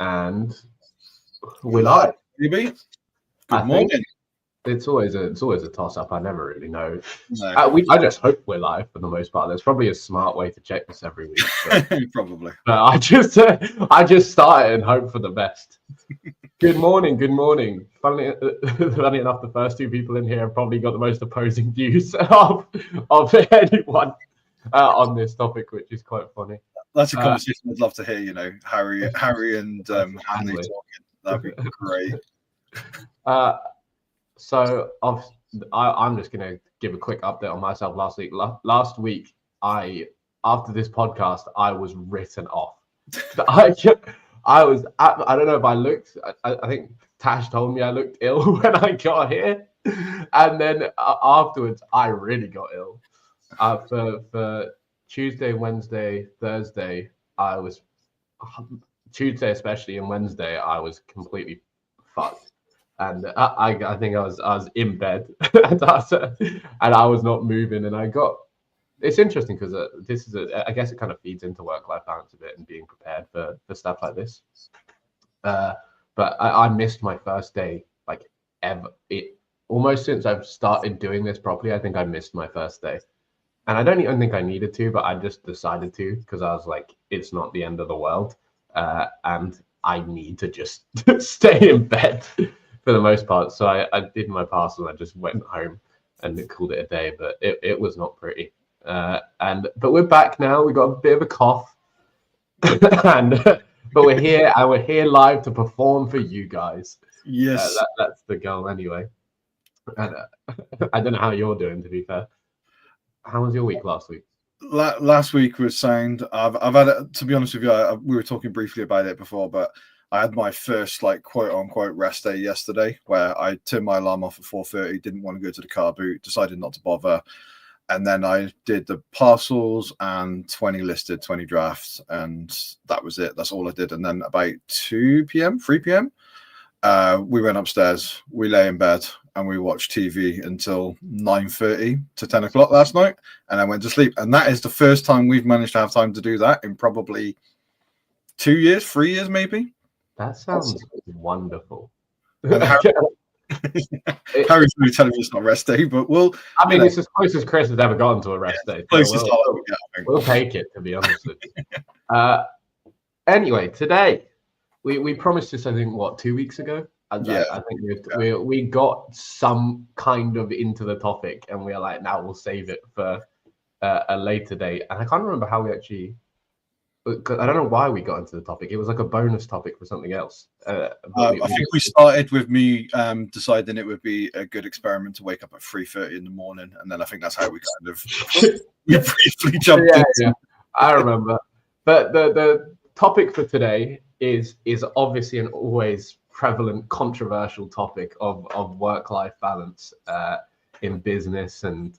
and we're live. Maybe. Good morning. It's always a toss up. I never really know. No. I just hope we're live for the most part. There's probably a smart way to check this every week. But, Probably. but I just start it and hope for the best. Good morning. Funnily enough, the first two people in here have probably got the most opposing views of anyone on this topic, which is quite funny. That's a conversation I'd love to hear. You know, Harry and Hanley talking. That'd be great. So I'm just going to give a quick update on myself. Last week, after this podcast, I was written off. I don't know if I looked. I think Tash told me I looked ill when I got here, and then afterwards, I really got ill. For Tuesday, Wednesday, Thursday, Tuesday especially, and Wednesday, I was completely fucked. And I think I was in bed and I was not moving, and it's interesting because I guess it kind of feeds into work-life balance a bit and being prepared for stuff like this. But I missed my first day like ever. Almost since I've started doing this properly, I think I missed my first day. And I don't even think I needed to, but I just decided to because I was like, it's not the end of the world. And I need to just stay in bed for the most part. So I did my parcel and I just went home and called it a day, but it was not pretty. But we're back now. We got a bit of a cough, but we're here and we're here live to perform for you guys. Yes, that's the goal anyway. And I don't know how you're doing, to be fair. How was your week last week? Last week was sound. I've had it, to be honest with you. We were talking briefly about it before, but I had my first like quote unquote rest day yesterday, where I turned my alarm off at 4:30. Didn't want to go to the car boot. Decided not to bother. And then I did the parcels and 20 drafts, and that was it. That's all I did. And then about 2 p.m., 3 p.m., we went upstairs, we lay in bed, and we watched TV until 9:30 to 10 o'clock last night, and I went to sleep. And that is the first time we've managed to have time to do that in probably 2 years, 3 years, maybe. That sounds wonderful. Harry's really telling me it's not rest day, but it's as close as Chris has ever gotten to a rest day. So we'll take it, to be honest with you. Anyway, today we promised this, I think, 2 weeks ago? I think we got some kind of into the topic, and we are like, now we'll save it for a later date. And I can't remember how we actually. I don't know why we got into the topic. It was like a bonus topic for something else. I think we started with me deciding it would be a good experiment to wake up at 3:30 in the morning, and then I think that's how we kind of we briefly jumped in. Yeah, I remember. But the topic for today is obviously an always prevalent, controversial topic of work-life balance in business and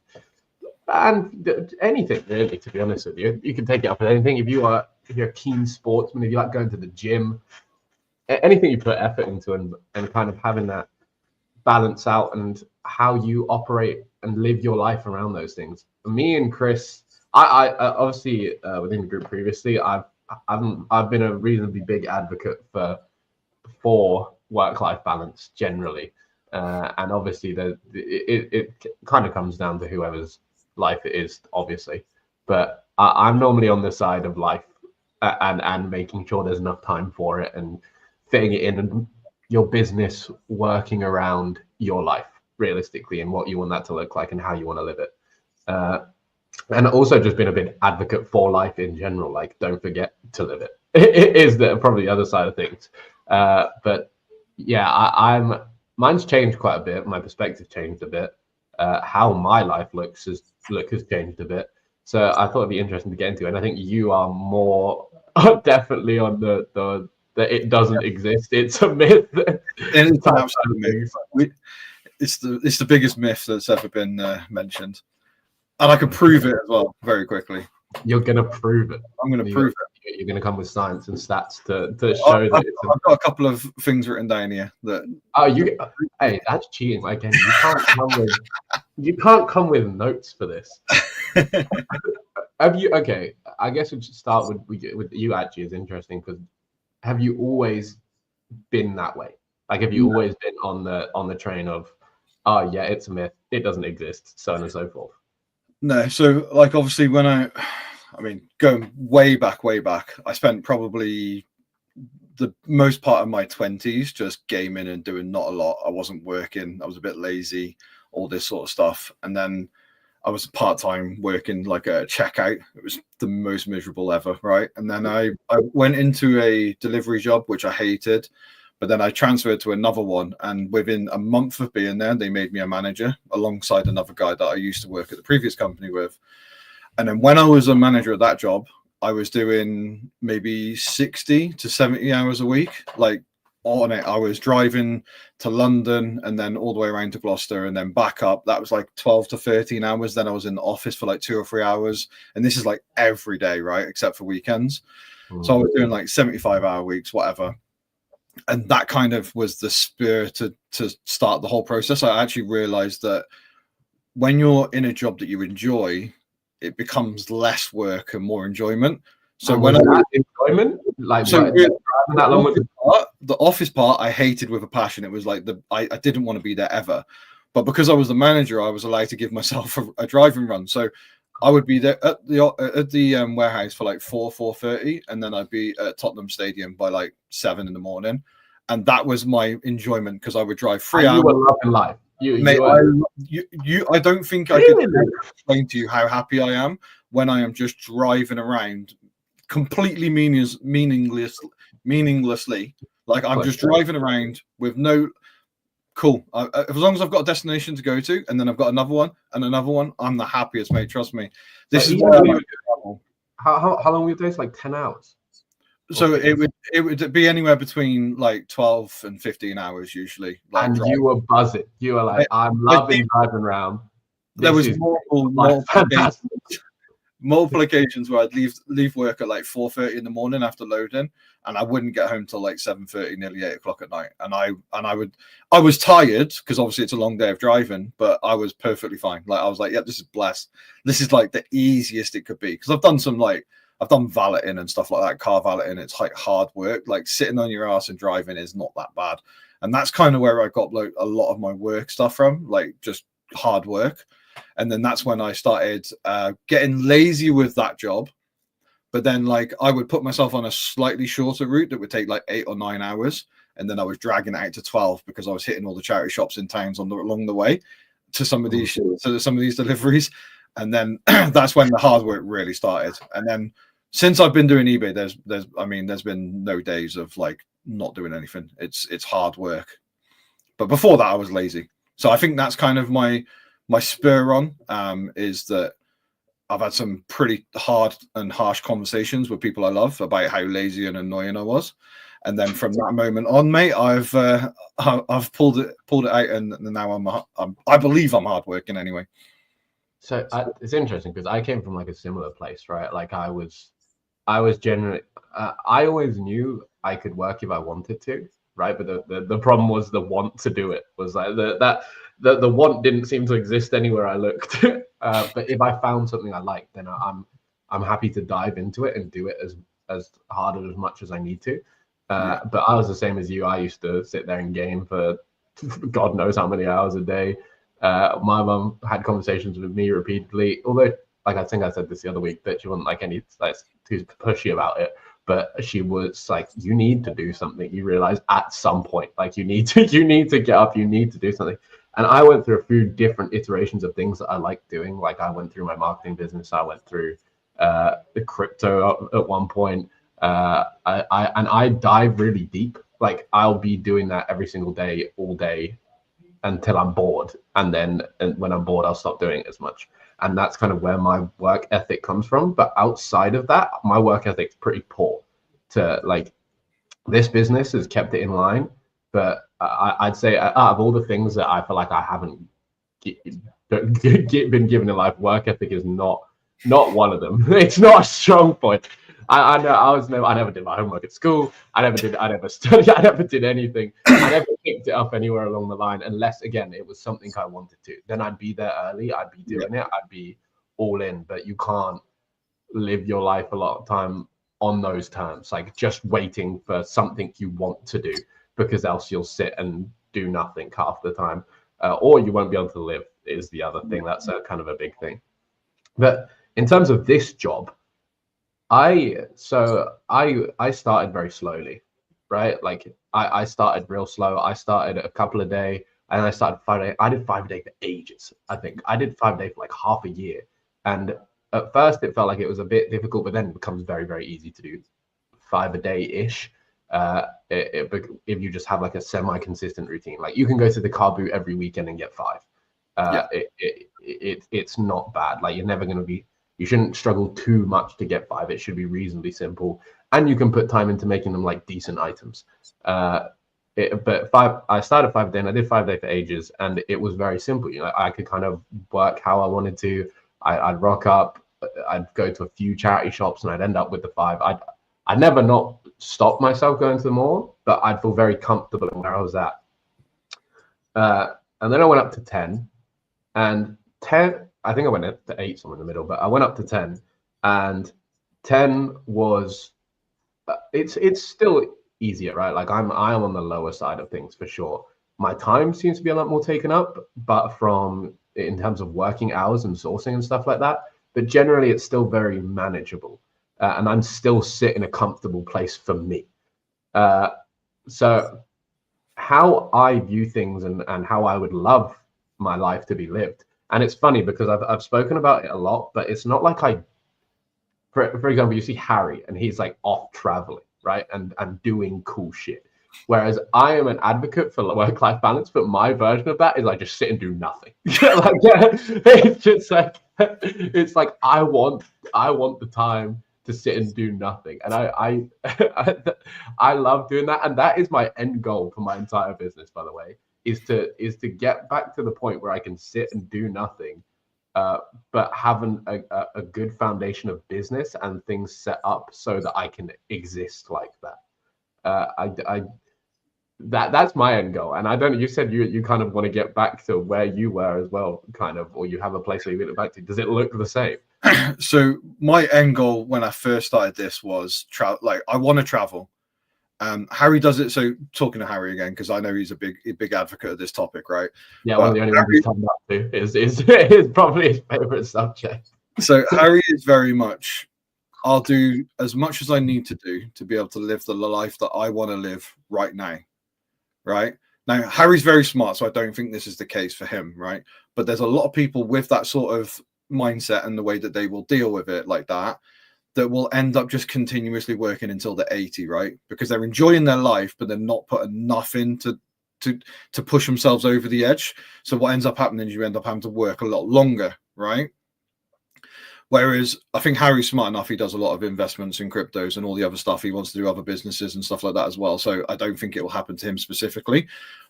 anything really. To be honest with you, you can take it up with anything. If you're a keen sportsman, if you like going to the gym, anything you put effort into and kind of having that balance out and how you operate and live your life around those things. Me and Chris, I obviously within the group previously, I've been a reasonably big advocate for work-life balance generally, and obviously it kind of comes down to whoever's life it is, obviously, but I'm normally on the side of life and making sure there's enough time for it and fitting it in, and your business working around your life realistically and what you want that to look like and how you want to live it. And also just been a big advocate for life in general, like don't forget to live it. It is probably the other side of things. But yeah, mine's changed quite a bit. My perspective changed a bit. How my life has changed a bit. So I thought it'd be interesting to get into. And I think you are more definitely on the that it doesn't exist. It's a myth. It's an absolute myth. It's the biggest myth that's ever been mentioned. And I can prove it as well very quickly. You're going to prove it. I'm going to prove it. You're going to come with science and stats to show that. I've got a couple of things written down here that. Hey, that's cheating. Again, you can't come with notes for this. Have you? Okay, I guess we should start with you. Actually, is interesting because have you always been that way? Like, have you always been on the train of, oh yeah, it's a myth, it doesn't exist, so on and so forth? No. So like obviously when I mean, going way back, I spent probably the most part of my 20s just gaming and doing not a lot. I wasn't working. I was a bit lazy, all this sort of stuff. And then I was part-time working like a checkout. It was the most miserable ever, right? And then I went into a delivery job, which I hated, but then I transferred to another one. And within a month of being there, they made me a manager alongside another guy that I used to work at the previous company with. And then when I was a manager at that job, I was doing maybe 60 to 70 hours a week, like on it. I was driving to London and then all the way around to Gloucester and then back up. That was like 12 to 13 hours. Then I was in the office for like 2 or 3 hours. And this is like every day, right? Except for weekends. So I was doing like 75-hour weeks, whatever. And that kind of was the spirit to start the whole process. I actually realized that when you're in a job that you enjoy, it becomes less work and more enjoyment. So when enjoyment, like so the office part, I hated with a passion. It was like I didn't want to be there ever, but because I was the manager, I was allowed to give myself a driving run. So I would be there at the warehouse for like 4:30, and then I'd be at Tottenham Stadium by like 7 in the morning, and that was my enjoyment because I would drive 3 hours. You were loving life. Mate, I don't think I could explain to you how happy I am when I am just driving around completely meaninglessly. Like I'm just driving around with no cool. As long as I've got a destination to go to, and then I've got another one and another one, I'm the happiest, mate. Trust me. This is where how long were you doing? Like 10 hours. So it would be anywhere between like 12 and 15 hours usually. Like and driving. You were buzzing. You were like, I'm loving driving around. There was multiple occasions where I'd leave work at like 4:30 in the morning after loading, and I wouldn't get home till like 7:30, nearly 8 o'clock at night. And I was tired because obviously it's a long day of driving, but I was perfectly fine. Like I was like, yeah, this is blessed. This is like the easiest it could be because I've done valeting and stuff like that, car valeting. It's like hard work. Like sitting on your ass and driving is not that bad. And that's kind of where I got like a lot of my work stuff from, like just hard work. And then that's when I started getting lazy with that job. But then like I would put myself on a slightly shorter route that would take like 8 or 9 hours. And then I was dragging it out to 12 because I was hitting all the charity shops in towns along the way to some of these deliveries. And then that's when the hard work really started. And then since I've been doing eBay, there's been no days of like not doing anything. It's hard work. But before that, I was lazy. So I think that's kind of my spur on is that I've had some pretty hard and harsh conversations with people I love about how lazy and annoying I was. And then from that moment on, mate, I've pulled it out, and now I believe I'm hardworking anyway. So it's interesting because I came from like a similar place, right? Like I was generally, I always knew I could work if I wanted to, right? But the problem was the want to do it was like the want didn't seem to exist anywhere I looked. But if I found something I liked, then I'm happy to dive into it and do it as hard or as much as I need to. But I was the same as you. I used to sit there and game for God knows how many hours a day. My mum had conversations with me repeatedly, although like I think I said this the other week that she wasn't like any like too pushy about it, but she was like, you need to do something. You realize at some point, like you need to get up, you need to do something. And I went through a few different iterations of things that I like doing. Like I went through my marketing business, I went through the crypto at one point. I dive really deep. Like I'll be doing that every single day, all day, until I'm bored, and when I'm bored I'll stop doing it as much. And that's kind of where my work ethic comes from. But outside of that, my work ethic's pretty poor. To like, this business has kept it in line, but I'd say out of all the things that I feel like I haven't been given in life, work ethic is not one of them. It's not a strong point. I know I never did my homework at school. I never studied. I never did anything. I never picked it up anywhere along the line, unless again it was something I wanted to. Then I'd be there early. I'd be doing it. I'd be all in. But you can't live your life a lot of time on those terms, like just waiting for something you want to do, because else you'll sit and do nothing half the time, or you won't be able to live is the other thing. That's a kind of a big thing. But in terms of this job, I started very slowly, right? Like I started real slow. I started a couple a day, and I started 5 day. I did 5 a day for ages. I think I did 5 a day for like half a year. And at first it felt like it was a bit difficult, but then it becomes very, very easy to do 5 a day ish. If you just have like a semi-consistent routine, like you can go to the car boot every weekend and get 5. It's not bad. Like you're never going to be, you shouldn't struggle too much to get 5. It should be reasonably simple, and you can put time into making them like decent items. But 5, I started 5 a day, and I did 5 a day for ages, and it was very simple. You know, I could kind of work how I wanted to. I'd rock up, I'd go to a few charity shops, and I'd end up with the 5. I'd never not stop myself going to the mall, but I'd feel very comfortable in where I was at. And then I went up to 10, and 10, I think I went up to 8, somewhere in the middle, but I went up to 10, and 10 was, it's still easier, right? Like I am on the lower side of things for sure. My time seems to be a lot more taken up, but in terms of working hours and sourcing and stuff like that, but generally it's still very manageable. And I'm still sit in a comfortable place for me. So how I view things and how I would love my life to be lived. And it's funny because I've spoken about it a lot, but it's not like for example, you see Harry and he's like off traveling, right? And doing cool shit. Whereas I am an advocate for work-life balance, but my version of that is I just sit and do nothing. It's just like, it's like I want the time to sit and do nothing, and I love doing that, and that is my end goal for my entire business, by the way, is to get back to the point where I can sit and do nothing, but having a good foundation of business and things set up so that I can exist like that. That's my end goal. And I don't, you said you kind of want to get back to where you were as well, kind of, or you have a place where you get back to. Does it look the same? So my end goal when I first started this was like I want to travel. Harry does it. So talking to Harry again, because I know he's a big advocate of this topic, right? Yeah, one of the only ones he's come up to is probably his favorite subject. So Harry is very much, I'll do as much as I need to do to be able to live the life that I want to live right now. Right now, Harry's very smart, so I don't think this is the case for him, right? But there's a lot of people with that sort of mindset and the way that they will deal with it like that will end up just continuously working until they're 80, right? Because they're enjoying their life, but they're not putting enough in to push themselves over the edge. So what ends up happening is you end up having to work a lot longer, right? Whereas I think Harry's smart enough, he does a lot of investments in cryptos and all the other stuff. He wants to do other businesses and stuff like that as well. So I don't think it will happen to him specifically.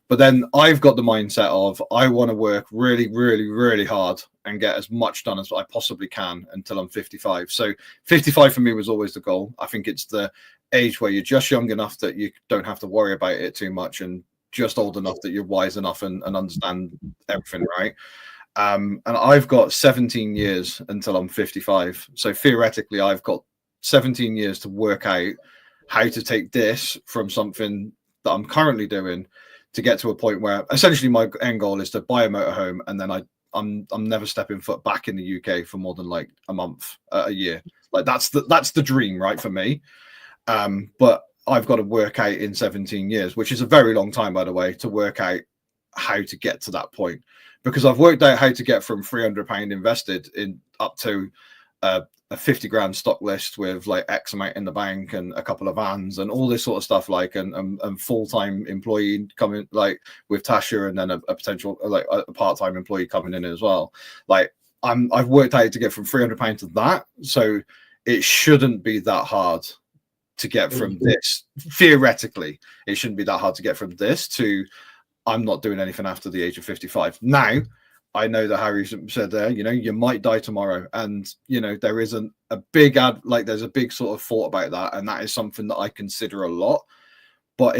But then I've got the mindset of I want to work really, really, really hard and get as much done as I possibly can until I'm 55. So 55 for me was always the goal. I think it's the age where you're just young enough that you don't have to worry about it too much, and just old enough that you're wise enough and understand everything, right? And I've got 17 years until I'm 55. So theoretically, I've got 17 years to work out how to take this from something that I'm currently doing to get to a point where essentially my end goal is to buy a motorhome, and then I'm never stepping foot back in the UK for more than like a month, a year. Like that's the dream, right, for me. But I've got to work out in 17 years, which is a very long time, by the way, to work out how to get to that point. Because I've worked out how to get from £300 invested in up to a 50 grand stock list with like X amount in the bank and a couple of vans and all this sort of stuff, like and full-time employee coming like with Tasha, and then a potential like a part-time employee coming in as well. Like I've worked out to get from £300 to that, so it shouldn't be that hard to get from this. Theoretically, it shouldn't be that hard to get from this to I'm not doing anything after the age of 55. Now, I know that Harry said there, you know, you might die tomorrow. And, you know, there isn't a big there's a big sort of thought about that. And that is something that I consider a lot. But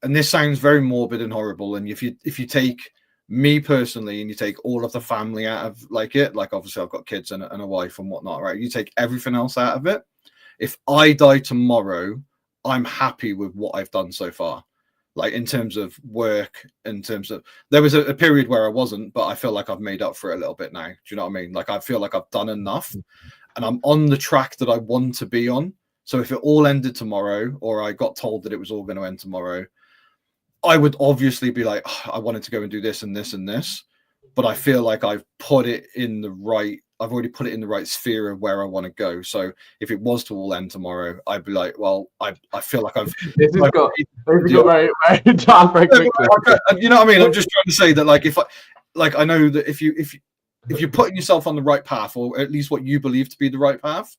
and this sounds very morbid and horrible. And if you take me personally and you take all of the family out of like it, like obviously I've got kids and a wife and whatnot, right? You take everything else out of it. if I die tomorrow, I'm happy with what I've done so far. Like in terms of work, in terms of, there was a period where I wasn't, but I feel like I've made up for it a little bit now. Do you know what I mean? Like I feel like I've done enough and I'm on the track that I want to be on. So if it all ended tomorrow, or I got told that it was all going to end tomorrow, I would obviously be like, oh, I wanted to go and do this and this and this, but I feel like I've already put it in the right sphere of where I want to go. So if it was to all end tomorrow, I'd be like, well, I feel like I've got very, very dark very quickly. You know what I mean? I'm just trying to say that I know that if you're putting yourself on the right path, or at least what you believe to be the right path,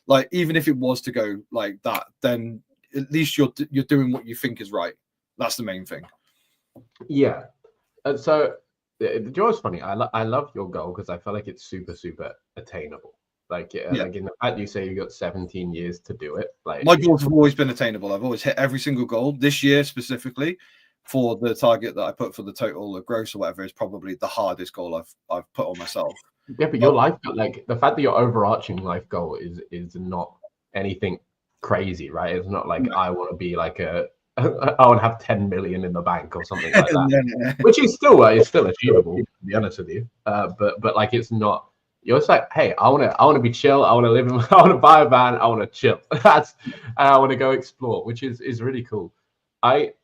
like even if it was to go like that, then at least you're doing what you think is right. That's the main thing. Yeah. So the was funny. I love your goal because I feel like it's super attainable. Like like in the fact you say you got 17 years to do it. Like my goals have always been attainable. I've always hit every single goal. This year specifically, for the target that I put for the total of gross or whatever, is probably the hardest goal I've put on myself. Yeah, but your life, like the fact that your overarching life goal is not anything crazy, right? It's not like I want to be like I want to have 10 million in the bank or something like that, which is still achievable, to be honest with you. But like it's not. You're just like, hey, I want to be chill. I want to live in. I want to buy a van. I want to chill. I want to go explore, which is really cool. Okay.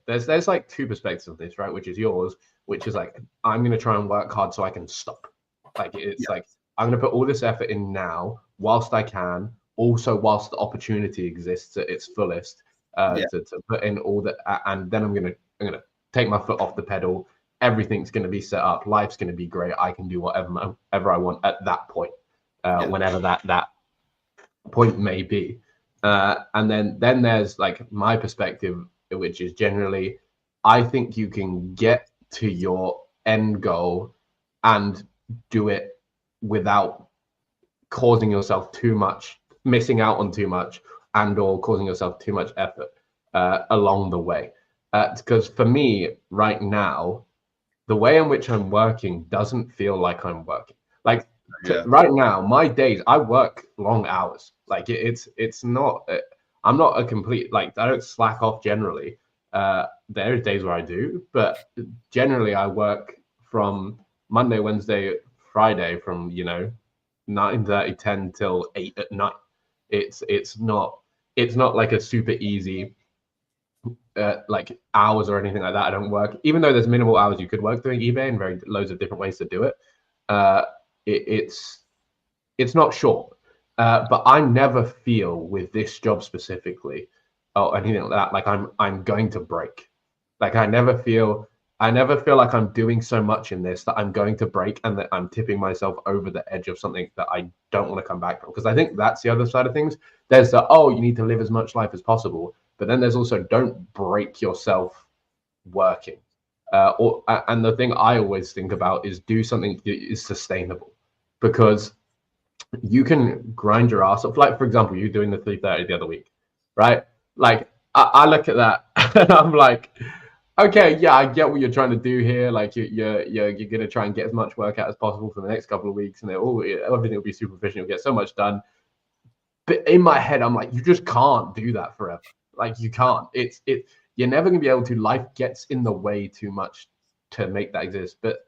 There's like two perspectives of this, right? Which is yours, which is like I'm gonna try and work hard so I can stop. Like it's like I'm gonna put all this effort in now whilst I can. Also, whilst the opportunity exists at its fullest, to put in all that, and then I'm gonna take my foot off the pedal. Everything's gonna be set up. Life's gonna be great. I can do whatever I want at that point, whenever that point may be. And then there's like my perspective, which is generally, I think you can get to your end goal and do it without causing yourself too much, missing out on too much, and or causing yourself too much effort along the way. Because for me right now, the way in which I'm working doesn't feel like I'm working. Like right now, my days, I work long hours. Like it's not, I'm not a complete, like I don't slack off generally. There's days where I do, but generally I work from Monday, Wednesday, Friday from 9:30, 10 till 8 at night. It's not like a super easy like hours or anything like that. I don't work, even though there's minimal hours you could work doing eBay and very loads of different ways to do it. It's not short, but I never feel with this job specifically or anything like that like I'm going to break. Like I never feel like I'm doing so much in this that I'm going to break and that I'm tipping myself over the edge of something that I don't want to come back from. Because I think that's the other side of things. There's the, you need to live as much life as possible. But then there's also don't break yourself working. And the thing I always think about is do something that is sustainable. Because you can grind your ass off. Like, for example, you doing the 3:30 the other week, right? Like, I look at that and I'm like, okay, yeah, I get what you're trying to do here. Like you're gonna try and get as much work out as possible for the next couple of weeks, and everything will be super efficient. You'll get so much done. But in my head, I'm like, you just can't do that forever. Like you can't. You're never gonna be able to. Life gets in the way too much to make that exist. But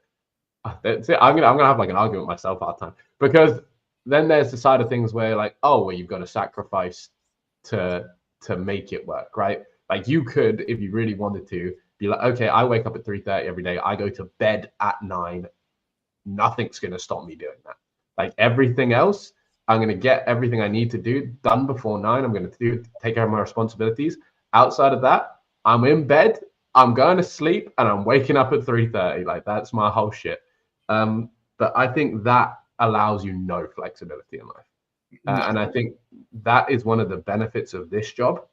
that's it. I'm gonna have like an argument with myself all the time, because then there's the side of things where like, well, you've got to sacrifice to make it work, right? Like you could, if you really wanted to, be like, okay, I wake up at 3:30 every day. I go to bed at 9. Nothing's going to stop me doing that. Like everything else, I'm going to get everything I need to do done before 9. I'm going to take care of my responsibilities. Outside of that, I'm in bed, I'm going to sleep, and I'm waking up at 3:30. Like that's my whole shit. But I think that allows you no flexibility in life. And I think that is one of the benefits of this job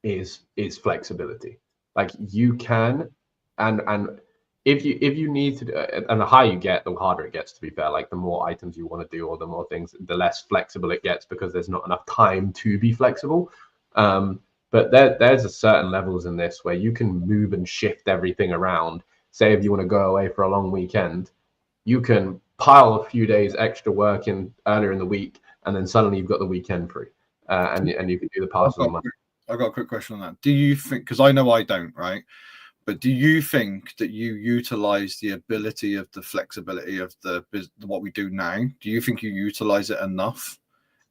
is flexibility. Like you can, and if you need to, and the higher you get, the harder it gets, to be fair. Like the more items you want to do or the more things, the less flexible it gets because there's not enough time to be flexible. But there's a certain levels in this where you can move and shift everything around. Say if you want to go away for a long weekend, you can pile a few days extra work in earlier in the week, and then suddenly you've got the weekend free, and you can do the parcels on Monday. I've got a quick question on that. Do you think, because I know I don't, right? But do you think that you utilize the ability of the flexibility of what we do now? Do you think you utilize it enough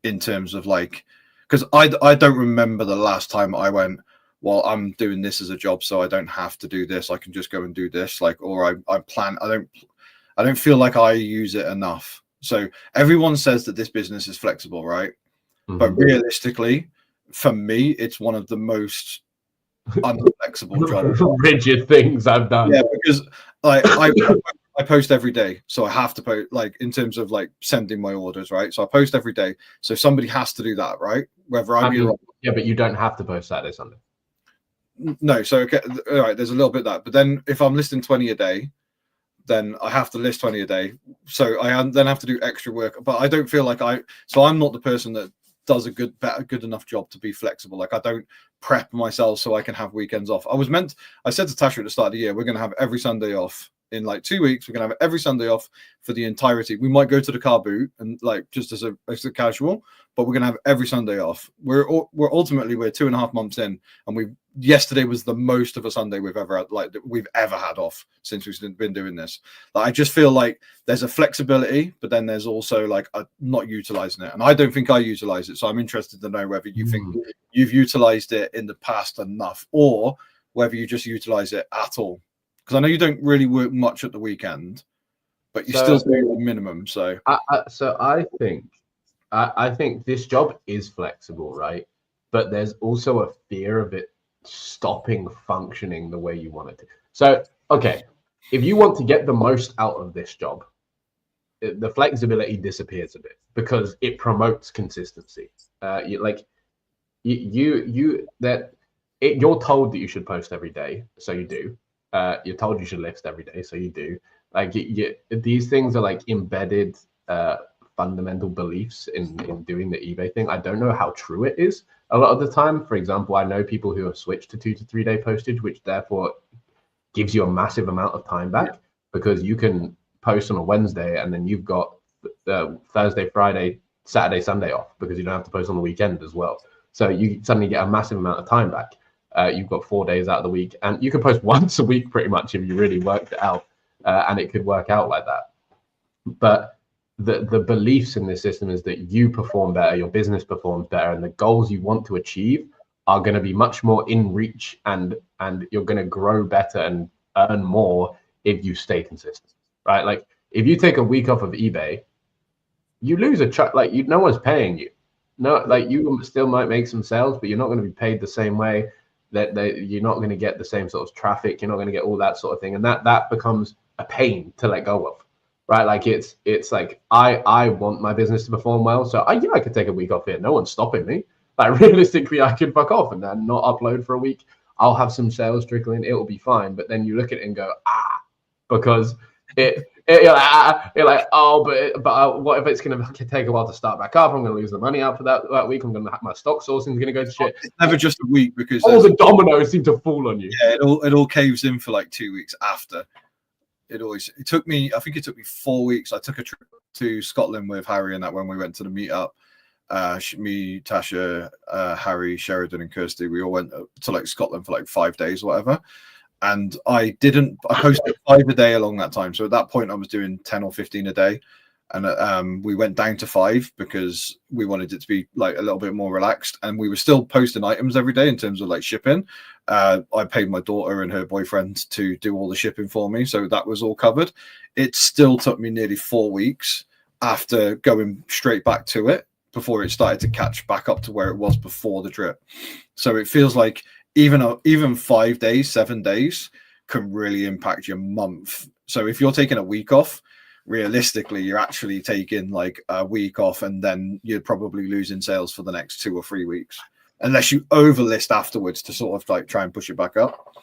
in terms of like, because I don't remember the last time I went, well, I'm doing this as a job, so I don't have to do this. I can just go and do this. Like, or I plan. I don't feel like I use it enough. So everyone says that this business is flexible, right? Mm-hmm. But realistically, for me, it's one of the most unflexible jobs, rigid things I've done. Yeah, because like I post every day, so I have to post, like, in terms of like sending my orders, right? So I post every day, so somebody has to do that, right? Whether yeah, but you don't have to post Saturday, Sunday. No, so okay, all right, there's a little bit of that, but then if I'm listing 20 a day, then I have to list 20 a day, so I then have to do extra work. But I don't feel like I'm not the person that does a good enough job to be flexible. Like, I don't prep myself so I can have weekends off. I said to Tasha at the start of the year, we're going to have every Sunday off. In like 2 weeks, we're going to have every Sunday off for the entirety. We might go to the car boot and like just as a casual, but we're going to have every Sunday off. We're ultimately 2.5 months in, and yesterday was the most of a Sunday we've ever had off since we've been doing this. Like, I just feel like there's a flexibility, but then there's also like not utilizing it, and I don't think I utilize it. So I'm interested to know whether you think you've utilized it in the past enough, or whether you just utilize it at all. Because I know you don't really work much at the weekend, but you still do the minimum. So I think this job is flexible, right? But there's also a fear of it stopping functioning the way you want it to. So, okay, if you want to get the most out of this job, the flexibility disappears a bit because it promotes consistency. You're told that you should post every day, so you do. You're told you should list every day, so you do. Like, these things are like embedded fundamental beliefs in doing the eBay thing. I don't know how true it is a lot of the time. For example, I know people who have switched to 2 to 3 day postage, which therefore gives you a massive amount of time back, because you can post on a Wednesday and then you've got Thursday, Friday, Saturday, Sunday off, because you don't have to post on the weekend as well. So you suddenly get a massive amount of time back. You've got 4 days out of the week, and you can post once a week pretty much if you really worked it out, and it could work out like that. But the beliefs in this system is that you perform better, your business performs better, and the goals you want to achieve are going to be much more in reach, and you're going to grow better and earn more if you stay consistent, right? Like, if you take a week off of eBay, you lose no one's paying you. No, like, you still might make some sales, but you're not going to be paid the same way. That you're not going to get the same sort of traffic. You're not going to get all that sort of thing, and that becomes a pain to let go of, right? Like, it's like I want my business to perform well, so I could take a week off here. No one's stopping me. Like, realistically, I could fuck off and then not upload for a week. I'll have some sales trickling. It will be fine. But then you look at it and go, because you're like, oh, but what if it's going to take a while to start back up? I'm going to lose the money out for that week. I'm going to have my stock sourcing is going to go to shit. It's never just a week, because all the dominoes seem to fall on you. Yeah, it all caves in for like 2 weeks after. I think it took me 4 weeks. I took a trip to Scotland with Harry and that when we went to the meetup. Me, Tasha, Harry, Sheridan, and Kirsty, we all went to like Scotland for like 5 days or whatever. And I posted 5 a day along that time. So at that point I was doing 10 or 15 a day. And we went down to 5 because we wanted it to be like a little bit more relaxed. And we were still posting items every day in terms of like shipping. I paid my daughter and her boyfriend to do all the shipping for me, so that was all covered. It still took me nearly 4 weeks after going straight back to it before it started to catch back up to where it was before the trip. So it feels like even 5 days, 7 days can really impact your month. So if you're taking a week off, realistically, you're actually taking like a week off, and then you're probably losing sales for the next 2 or 3 weeks, unless you overlist afterwards to sort of like try and push it back up.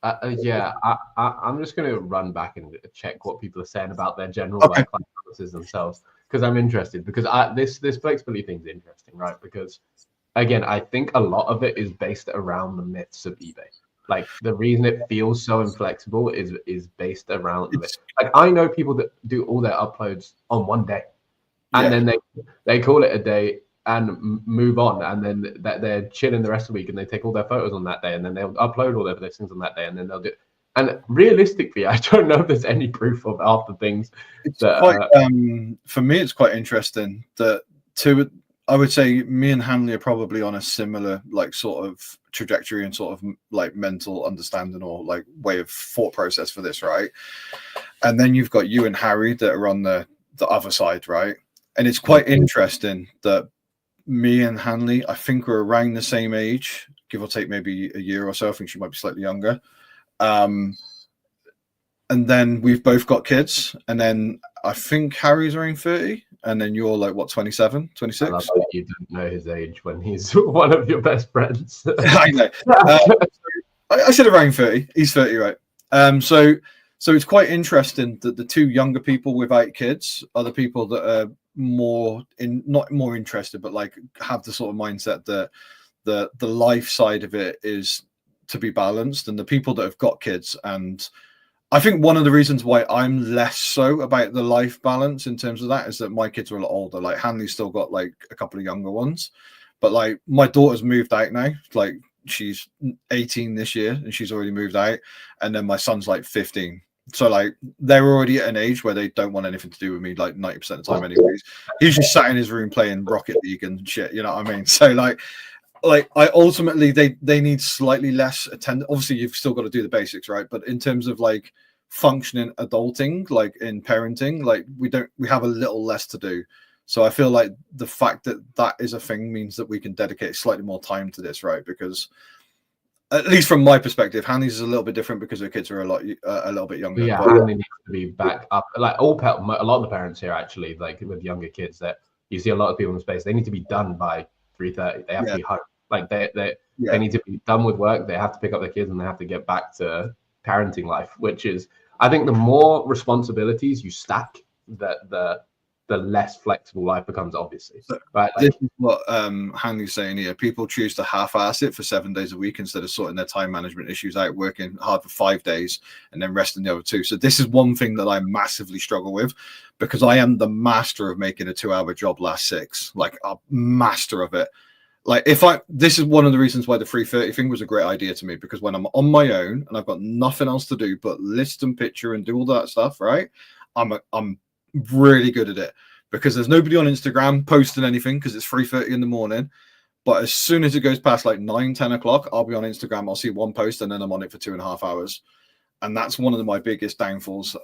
I'm just going to run back and check what people are saying about their general life balances themselves, because I'm interested, because this flexibility thing is interesting, right? Because again, I think a lot of it is based around the myths of eBay, Like the reason it feels so inflexible is based around It's, like I know people that do all their uploads on one day, and yeah, then they call it a day and move on, and then that they're chilling the rest of the week, and they take all their photos on that day, and then they'll upload all their listings on that day, and then they'll do. And realistically, I don't know if there's any proof of half the things it's that. quite for me. It's quite interesting that I would say me and Hanley are probably on a similar like sort of trajectory and sort of like mental understanding or like way of thought process for this, right? And then you've got you and Harry that are on the other side, right? And it's quite interesting that me and Hanley, I think we're around the same age, give or take maybe a year or so. I think she might be slightly younger. And then we've both got kids. And then I think Harry's around 30. And then you're like, what, 27, 26? I love that you didn't know his age when he's one of your best friends. I know. I said around 30. He's 30, right? So it's quite interesting that the two younger people without kids are the people that are not more interested, but like have the sort of mindset that the life side of it is to be balanced, and the people that have got kids. And I think one of the reasons why I'm less so about the life balance in terms of that is that my kids are a lot older. Like Hanley's still got like a couple of younger ones, but like my daughter's moved out now. Like she's 18 this year and she's already moved out, and then my son's like 15. So like they're already at an age where they don't want anything to do with me like 90% of the time anyways. He's just sat in his room playing Rocket League and shit, you know what I mean? So like I ultimately they need slightly less attendance. Obviously you've still got to do the basics, right? But in terms of like functioning adulting, like in parenting, like we have a little less to do. So I feel like the fact that is a thing means that we can dedicate slightly more time to this, right? Because at least from my perspective, Hanley's is a little bit different because her kids are a little bit younger. Yeah, Hanley needs to be back up. Like a lot of the parents here actually, like with younger kids, that you see a lot of people in the space, they need to be done by 3:30. They have to be home. Like they need to be done with work. They have to pick up their kids and they have to get back to parenting life, which is, I think, the more responsibilities you stack, the less flexible life becomes, obviously. Right? Like, this is what Hanley's saying here. People choose to half-ass it for 7 days a week instead of sorting their time management issues out, working hard for 5 days and then resting the other 2. So this is one thing that I massively struggle with, because I am the master of making a 2-hour job last 6, like a master of it. Like this is one of the reasons why the 3:30 thing was a great idea to me, because when I'm on my own and I've got nothing else to do but list and picture and do all that stuff, right? I'm really good at it, because there's nobody on Instagram posting anything because it's 3:30 in the morning. But as soon as it goes past like 9-10 o'clock, I'll be on Instagram. I'll see one post and then I'm on it for 2.5 hours. And that's one of my biggest downfalls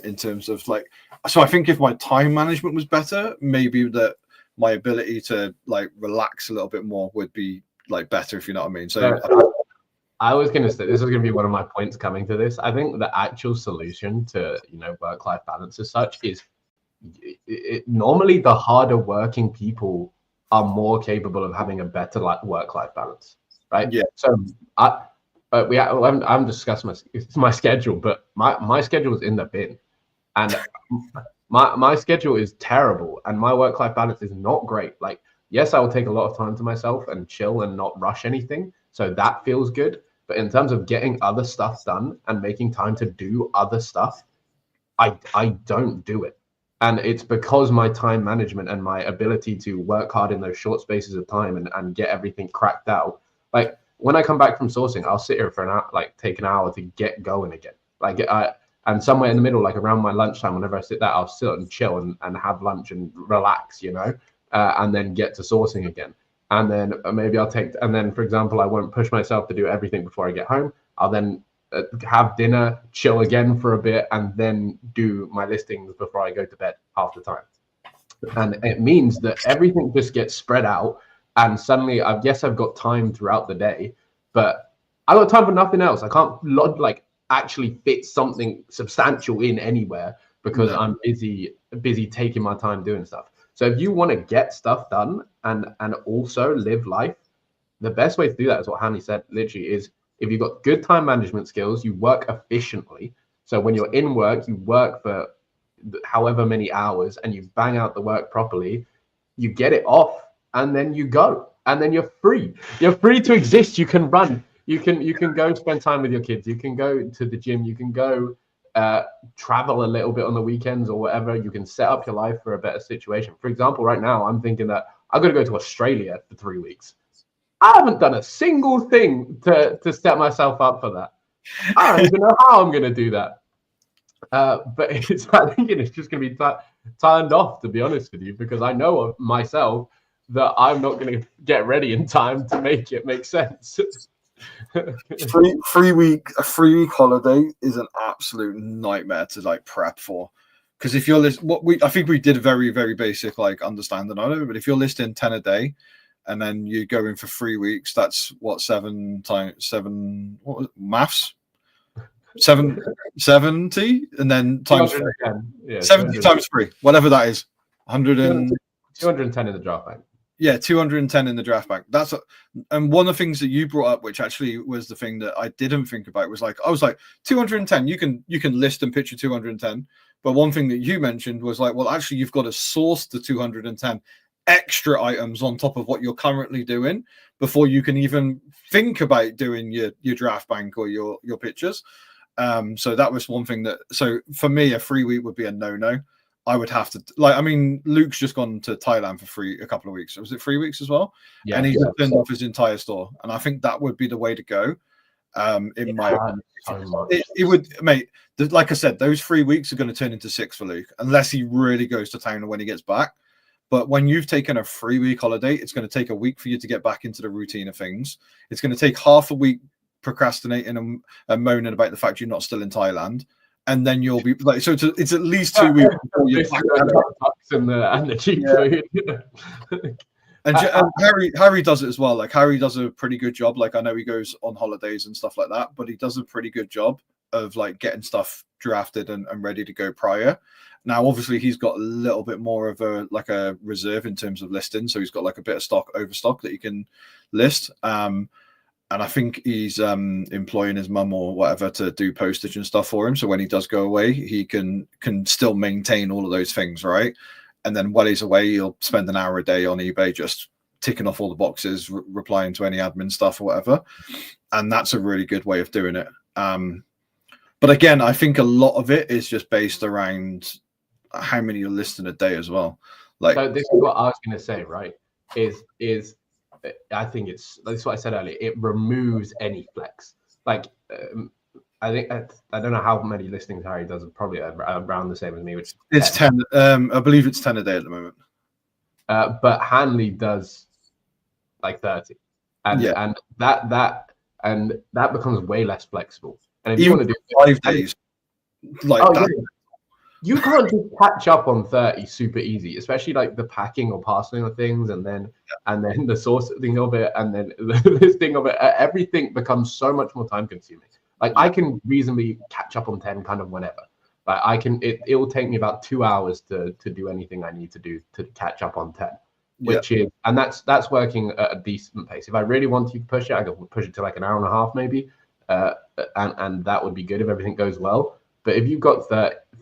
in terms of like, so I think if my time management was better, maybe that my ability to like relax a little bit more would be like better, if you know what I mean. So I was going to say, this is going to be one of my points coming to this. I think the actual solution to, work-life balance as such is normally the harder working people are more capable of having a better work-life balance, right? Yeah. So I haven't discussed my schedule, but my schedule is in the bin, and my schedule is terrible, and my work-life balance is not great. Like, yes, I will take a lot of time to myself and chill and not rush anything, so that feels good. But in terms of getting other stuff done and making time to do other stuff, I don't do it. And it's because my time management and my ability to work hard in those short spaces of time and get everything cracked out. Like when I come back from sourcing, I'll sit here for an hour, like take an hour to get going again. And somewhere in the middle, like around my lunchtime, whenever I sit there, I'll sit and chill and have lunch and relax, and then get to sourcing again. And then maybe and then, for example, I won't push myself to do everything before I get home. I'll then have dinner, chill again for a bit, and then do my listings before I go to bed half the time. And it means that everything just gets spread out. And suddenly, I've got time throughout the day, but I got time for nothing else. I can't actually fit something substantial in anywhere because I'm busy taking my time doing stuff. So if you want to get stuff done and also live life, the best way to do that is what Hanley said, literally, is if you've got good time management skills, you work efficiently. So when you're in work, you work for however many hours and you bang out the work properly, you get it off and then you go. And then you're free. You're free to exist. You can run. You can go spend time with your kids. You can go to the gym. You can go travel a little bit on the weekends or whatever. You can set up your life for a better situation. For example, right now I'm thinking that I'm going to go to Australia for 3 weeks. I haven't done a single thing to set myself up for that. I don't even know how I'm going to do that. But I think it's just going to be turned off, to be honest with you, because I know of myself that I'm not going to get ready in time to make it make sense. A 3-week holiday is an absolute nightmare to like prep for, because if you're I think we did a very, very basic like understanding on it, but if you're listing 10 a day and then you go in for 3 weeks, that's what, 7 times 7, what was it? Maths 70, and then times 3. Yeah, 70 times 3, whatever that is, 210 in the draft bank. Yeah, 210 in the draft bank. And one of the things that you brought up, which actually was the thing that I didn't think about, was like, I was like, 210, you can list and pitch your 210. But one thing that you mentioned was like, well, actually, you've got to source the 210 extra items on top of what you're currently doing before you can even think about doing your draft bank or your pitches. So that was one thing so for me, a 3-week would be a no-no. I would have to, like, I mean, Luke's just gone to Thailand for a couple of weeks. Was it 3 weeks as well? Yeah. And he's turned off his entire store. And I think that would be the way to go. In my opinion, it would, mate. Like I said, those 3 weeks are going to turn into 6 for Luke, unless he really goes to town when he gets back. But when you've taken a 3-week holiday, it's going to take a week for you to get back into the routine of things. It's going to take half a week procrastinating and moaning about the fact you're not still in Thailand. And then you'll be like, so it's at least 2 weeks before you're back and the cheap food. And Harry does it as well. Like, Harry does a pretty good job. Like, I know he goes on holidays and stuff like that, but he does a pretty good job of like getting stuff drafted and ready to go prior. Now, obviously, he's got a little bit more of a reserve in terms of listing, so he's got like a bit of overstock that he can list. And I think he's employing his mum or whatever to do postage and stuff for him. So when he does go away, he can still maintain all of those things, right? And then while he's away, he'll spend an hour a day on eBay just ticking off all the boxes, replying to any admin stuff or whatever. And that's a really good way of doing it. But again, I think a lot of it is just based around how many you're listing a day as well. Like, so this is what I was going to say, right? Is I think that's what I said earlier. It removes any flex. Like, I think I don't know how many listings Harry does. Probably around the same as me, which it's 10. I believe it's 10 a day at the moment. But Hanley does like 30, and that becomes way less flexible. And if you want to do 5 days, like that. Yeah. You can't just catch up on 30 super easy, especially like the packing or parceling of things, and then the sourcing of it, and then the listing of it. Everything becomes so much more time consuming. Like, I can reasonably catch up on 10 kind of whenever. Like, I can. It will take me about 2 hours to do anything I need to do to catch up on 10, which is, and that's working at a decent pace. If I really want to push it, I can push it to like an hour and a half maybe, and that would be good if everything goes well. But if you've got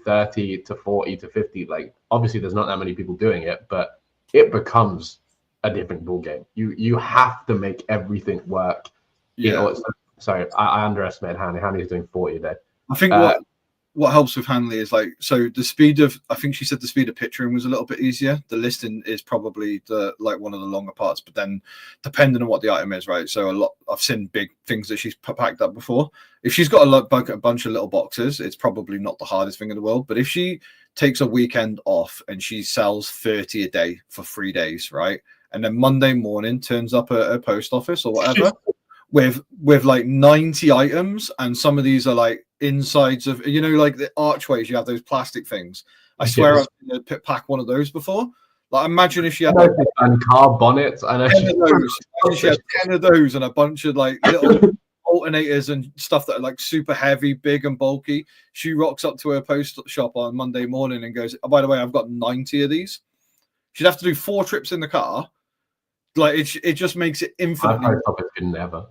30 to 40 to 50, like, obviously there's not that many people doing it, but it becomes a different ball game. You have to make everything work. Yeah. Sorry, I underestimated Hanley. Hanley's doing 40 a day. I think what helps with Hanley is like, so the speed of, I think she said the speed of picturing was a little bit easier. The listing is probably one of the longer parts, but then depending on what the item is, right? So I've seen big things that she's packed up before. If she's got a bunch of little boxes, it's probably not the hardest thing in the world. But if she takes a weekend off and she sells 30 a day for 3 days, right? And then Monday morning turns up at a post office or whatever with like 90 items, and some of these are like insides of, like the archways, you have those plastic things. I swear I've seen her pack one of those before. Like, imagine if she had and car bonnets. I know 10 of those. She had 10 of those and a bunch of like little alternators and stuff that are like super heavy, big and bulky. She rocks up to her post shop on Monday morning and goes, oh, by the way, I've got 90 of these. She'd have to do 4 trips in the car. Like, it just makes it infinitely. Post office could never.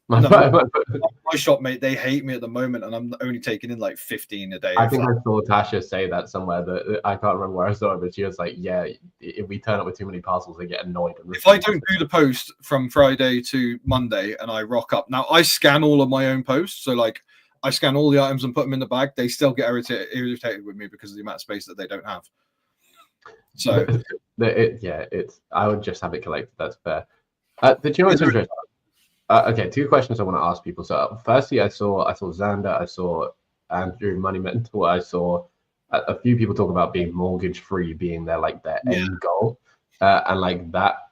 My, No, my, my shop mate, they hate me at the moment, and I'm only taking in like 15 a day. I think I saw Tasha say that somewhere, that I can't remember where I saw it, but she was like, yeah, if we turn up with too many parcels, they get annoyed. If I don't do the post from Friday to Monday and I rock up, now I scan all of my own posts. So like I scan all the items and put them in the bag. They still get irritated with me because of the amount of space that they don't have. So I would just have it collected. That's fair. The you know what's interesting? Okay, two questions I want to ask people. So firstly, I saw Xander, I saw Andrew Money Mentor, I saw a few people talk about being mortgage free being their end goal, and like that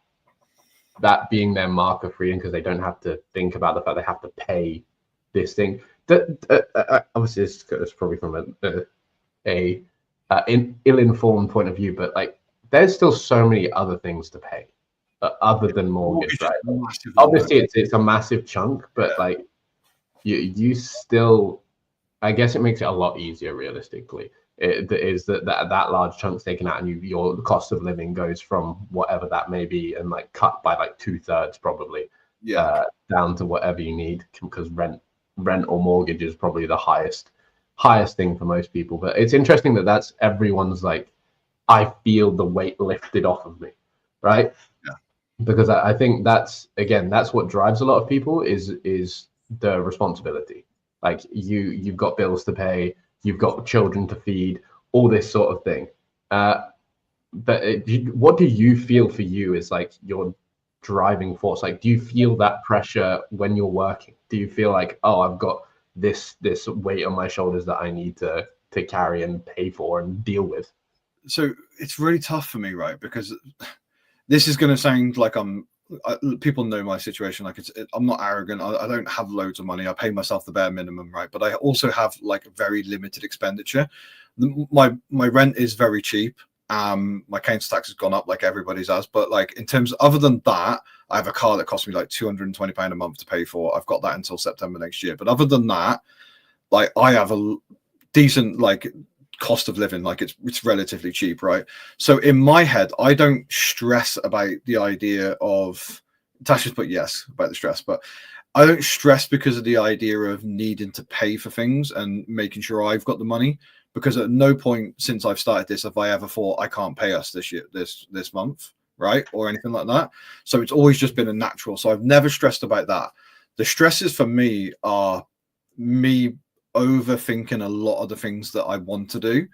being their mark of freedom because they don't have to think about the fact they have to pay this thing. Obviously, it's probably from a ill-informed point of view, but like there's still so many other things to pay other than mortgage, right? Obviously, it's a massive chunk, but like you still, I guess it makes it a lot easier realistically. It is that large chunk's taken out, and your cost of living goes from whatever that may be, and like cut by like 2/3 probably, down to whatever you need, because rent or mortgage is probably the highest thing for most people. But it's interesting that that's everyone's like, I feel the weight lifted off of me, right? Because I think that's what drives a lot of people is the responsibility. Like you've got bills to pay, you've got children to feed, all this sort of thing. But what do you feel for you is like your driving force? Like, do you feel that pressure when you're working? Do you feel like, oh, I've got this weight on my shoulders that I need to carry and pay for and deal with? So it's really tough for me, right? Because this is going to sound like people know my situation. Like I'm not arrogant. I don't have loads of money. I pay myself the bare minimum, right? But I also have like a very limited expenditure. My rent is very cheap. My council tax has gone up like everybody's has. But like in terms, other than that, I have a car that costs me like £220 a month to pay for. I've got that until September next year. But other than that, like I have a decent like cost of living, like it's relatively cheap, right? So in my head, I don't stress about the idea of Tasha's put yes about the stress, but I don't stress because of the idea of needing to pay for things and making sure I've got the money, because at no point since I've started this have I ever thought I can't pay us this year, this month, right? Or anything like that. So it's always just been a natural. So I've never stressed about that. The stresses for me are me overthinking a lot of the things that I want to do.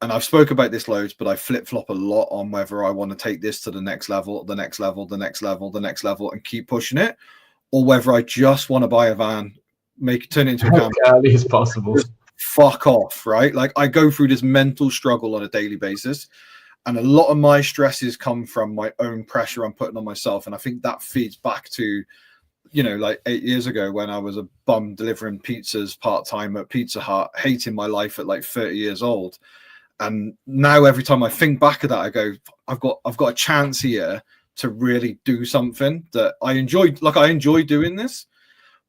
And I've spoke about this loads, but I flip-flop a lot on whether I want to take this to the next level, the next level, the next level, the next level, and keep pushing it, or whether I just want to buy a van, turn it into a camper as early as possible. Fuck off, right? Like I go through this mental struggle on a daily basis, and a lot of my stresses come from my own pressure I'm putting on myself. And I think that feeds back to, like 8 years ago when I was a bum delivering pizzas part-time at Pizza Hut, hating my life at like 30 years old. And now every time I think back at that, I go, I've got a chance here to really do something that I enjoy. Like I enjoy doing this,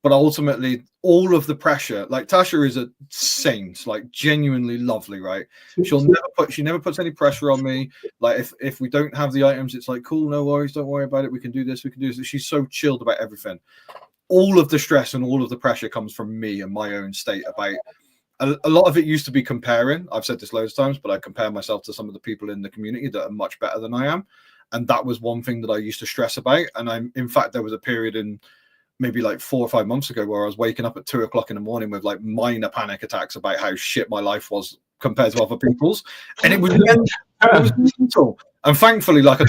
but ultimately all of the pressure, like Tasha is a saint, like genuinely lovely, right? She never puts any pressure on me. Like if we don't have the items, it's like, cool, no worries, don't worry about it. We can do this, we can do this. She's so chilled about everything. All of the stress and all of the pressure comes from me and my own state about. A lot of it used to be comparing. I've said this loads of times, but I compare myself to some of the people in the community that are much better than I am. And that was one thing that I used to stress about. And in fact, there was a period in maybe like 4 or 5 months ago where I was waking up at 2 o'clock in the morning with like minor panic attacks about how shit my life was compared to other people's. And it was mental. And thankfully, like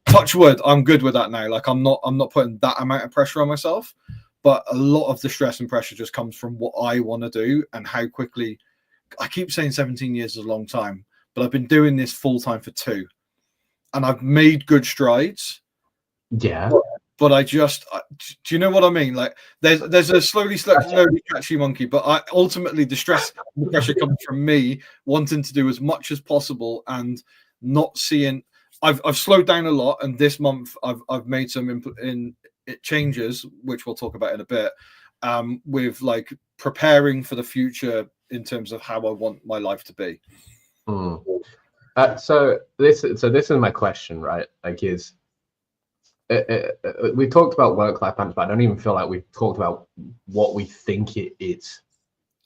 touch wood, I'm good with that now. Like I'm not putting that amount of pressure on myself. But a lot of the stress and pressure just comes from what I want to do and how quickly. I keep saying 17 years is a long time, but I've been doing this full time for 2, and I've made good strides. Yeah. But I just, do you know what I mean? Like there's a slowly catchy monkey, but ultimately the stress and the pressure comes from me wanting to do as much as possible and not seeing. I've slowed down a lot, and this month I've made some changes, which we'll talk about in a bit, with like preparing for the future in terms of how I want my life to be. So this is my question, right? Like, is we've talked about work-life balance, but I don't even feel like we've talked about what we think it is,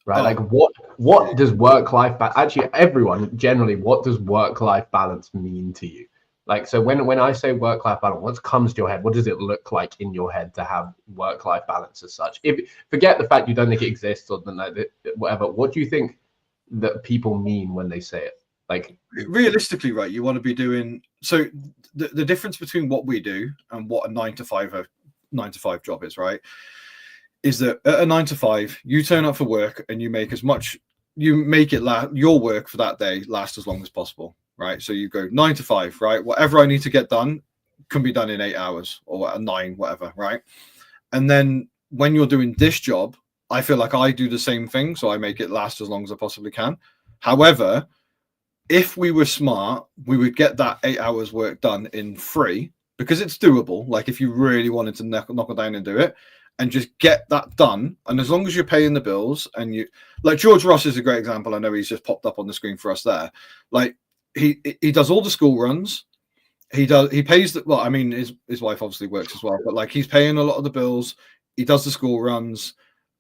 right? Like what does work-life actually, everyone generally, what does work-life balance mean to you? Like, so when I say work-life balance, what comes to your head? What does it look like in your head to have work-life balance as such? If forget the fact you don't think it exists or whatever, what do you think that people mean when they say it? Like, realistically, right, you want to be doing, so the difference between what we do and what a 9 to 5 job is, right, is that at a 9 to 5 you turn up for work and you make your work for that day last as long as possible, right? So you go 9 to 5, right? Whatever I need to get done can be done in 8 hours or 9, whatever, right? And then when you're doing this job, I feel like I do the same thing, so I make it last as long as I possibly can. However, if we were smart, we would get that 8 hours work done in 3, because it's doable. Like, if you really wanted to knock it down and do it, and just get that done. And as long as you're paying the bills, and you, like, George Ross is a great example. I know he's just popped up on the screen for us there. Like, he does all the school runs. He pays the, well, I mean, his wife obviously works as well, but like, he's paying a lot of the bills. He does the school runs.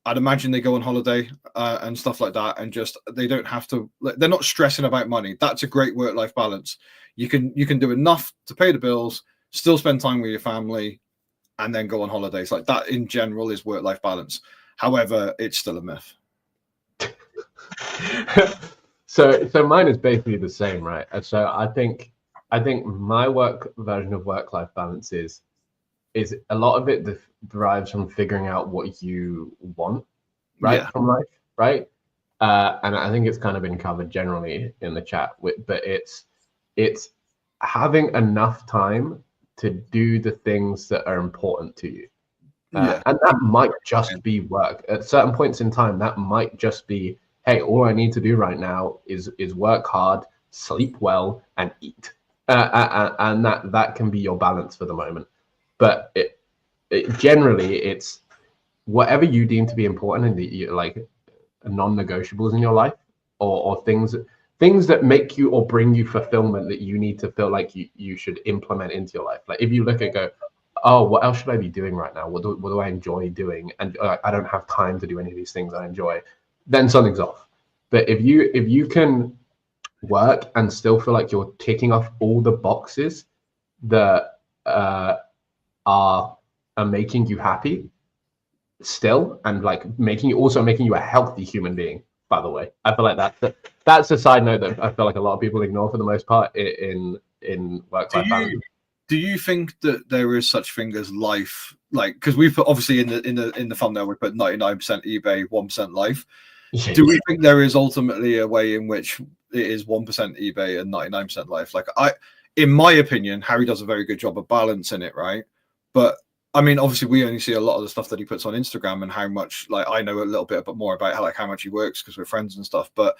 I'd imagine they go on holiday and stuff like that, and just, they don't have to, they're not stressing about money. That's a great work-life balance. You can do enough to pay the bills, still spend time with your family, and then go on holidays. Like, that in general is work-life balance. However, it's still a myth. So mine is basically the same, right? So I think my version of work-life balance is a lot of it derives from figuring out what you want, right, from life, right? And I think it's kind of been covered generally in the chat, but it's having enough time to do the things that are important to you. And that might just be work. At certain points in time, that might just be, hey, all I need to do right now is work hard, sleep well, and eat. And that can be your balance for the moment. But generally, it's whatever you deem to be important and like non-negotiables in your life, or things that make you or bring you fulfillment that you need to feel like you should implement into your life. Like, if you look at oh, what else should I be doing right now? What do I enjoy doing? And I don't have time to do any of these things I enjoy. Then something's off. But if you can work and still feel like you're ticking off all the boxes that are making you happy still, and like making you a healthy human being, by the way, I feel like that's a side note that I feel like a lot of people ignore for the most part in work-life balance. Do you think that there is such thing as life? Like, because we've put, obviously, in the thumbnail, we put 99% eBay, 1% life. Yeah. Do we think there is ultimately a way in which it is 1% eBay and 99% life? Like, in my opinion, Harry does a very good job of balancing it, right? But I mean, obviously, we only see a lot of the stuff that he puts on Instagram, and how much, like, I know a little bit more about how much he works because we're friends and stuff. But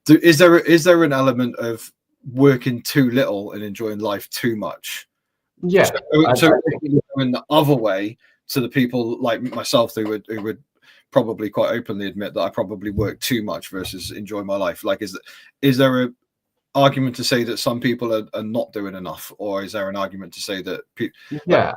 is there an element of working too little and enjoying life too much? Yeah. So in the other way, to the people like myself who would probably quite openly admit that I probably work too much versus enjoy my life. Like, is there a argument to say that some people are not doing enough, or is there an argument to say that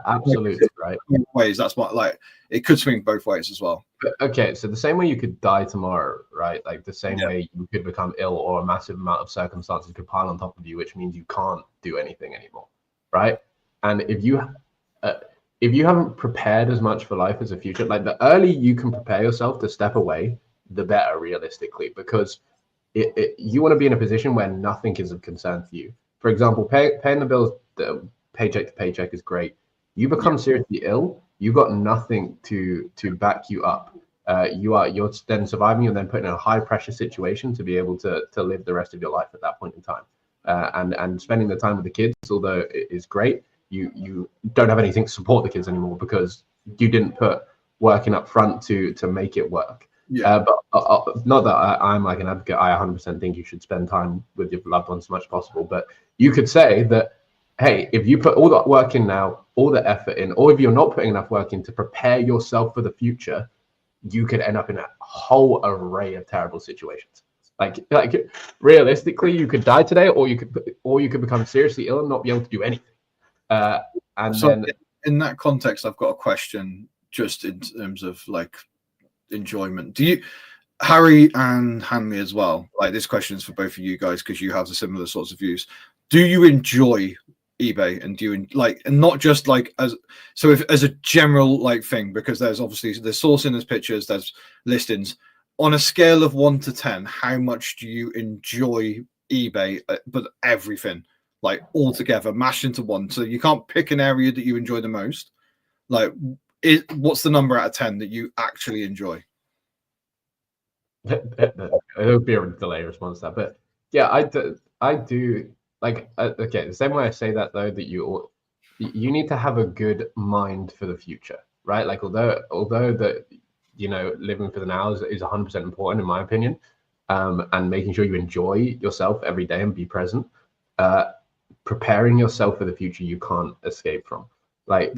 absolutely, right, ways? That's what, like, it could swing both ways as well. Okay, so the same way you could die tomorrow, right? Like, the same way you could become ill, or a massive amount of circumstances could pile on top of you, which means you can't do anything anymore, right? And if you haven't prepared as much for life as a future, like, the early you can prepare yourself to step away, the better, realistically, because you want to be in a position where nothing is of concern for you. For example, paying the bills, paycheck to paycheck, is great. You become seriously ill, you've got nothing to back you up. You're then surviving and then put in a high pressure situation to be able to live the rest of your life at that point in time. And spending the time with the kids, although it is great, you don't have anything to support the kids anymore because you didn't put working up front to make it work. But not that I'm like an advocate. I 100% think you should spend time with your loved ones as much as possible. But you could say that, hey, if you put all that work in now, all the effort in, or if you're not putting enough work in to prepare yourself for the future, you could end up in a whole array of terrible situations. Like realistically, you could die today, or you could become seriously ill and not be able to do anything. in that context, I've got a question just in terms of like enjoyment. Do you, Harry and Hanley as well, like this question is for both of you guys because you have the similar sorts of views. Do you enjoy eBay, and do you like, and not just like as so if as a general like thing, because there's obviously there's sourcing, there's pictures, there's listings. On a scale of 1 to 10, how much do you enjoy eBay, but everything like all together mashed into one? So you can't pick an area that you enjoy the most. Like, what's the number out of 10 that you actually enjoy? It'll be a delay response to that, but yeah, I do like okay, the same way I say that though, that you need to have a good mind for the future, right? Like although that, you know, living for the now is 100% important in my opinion, and making sure you enjoy yourself every day and be present, preparing yourself for the future you can't escape from. Like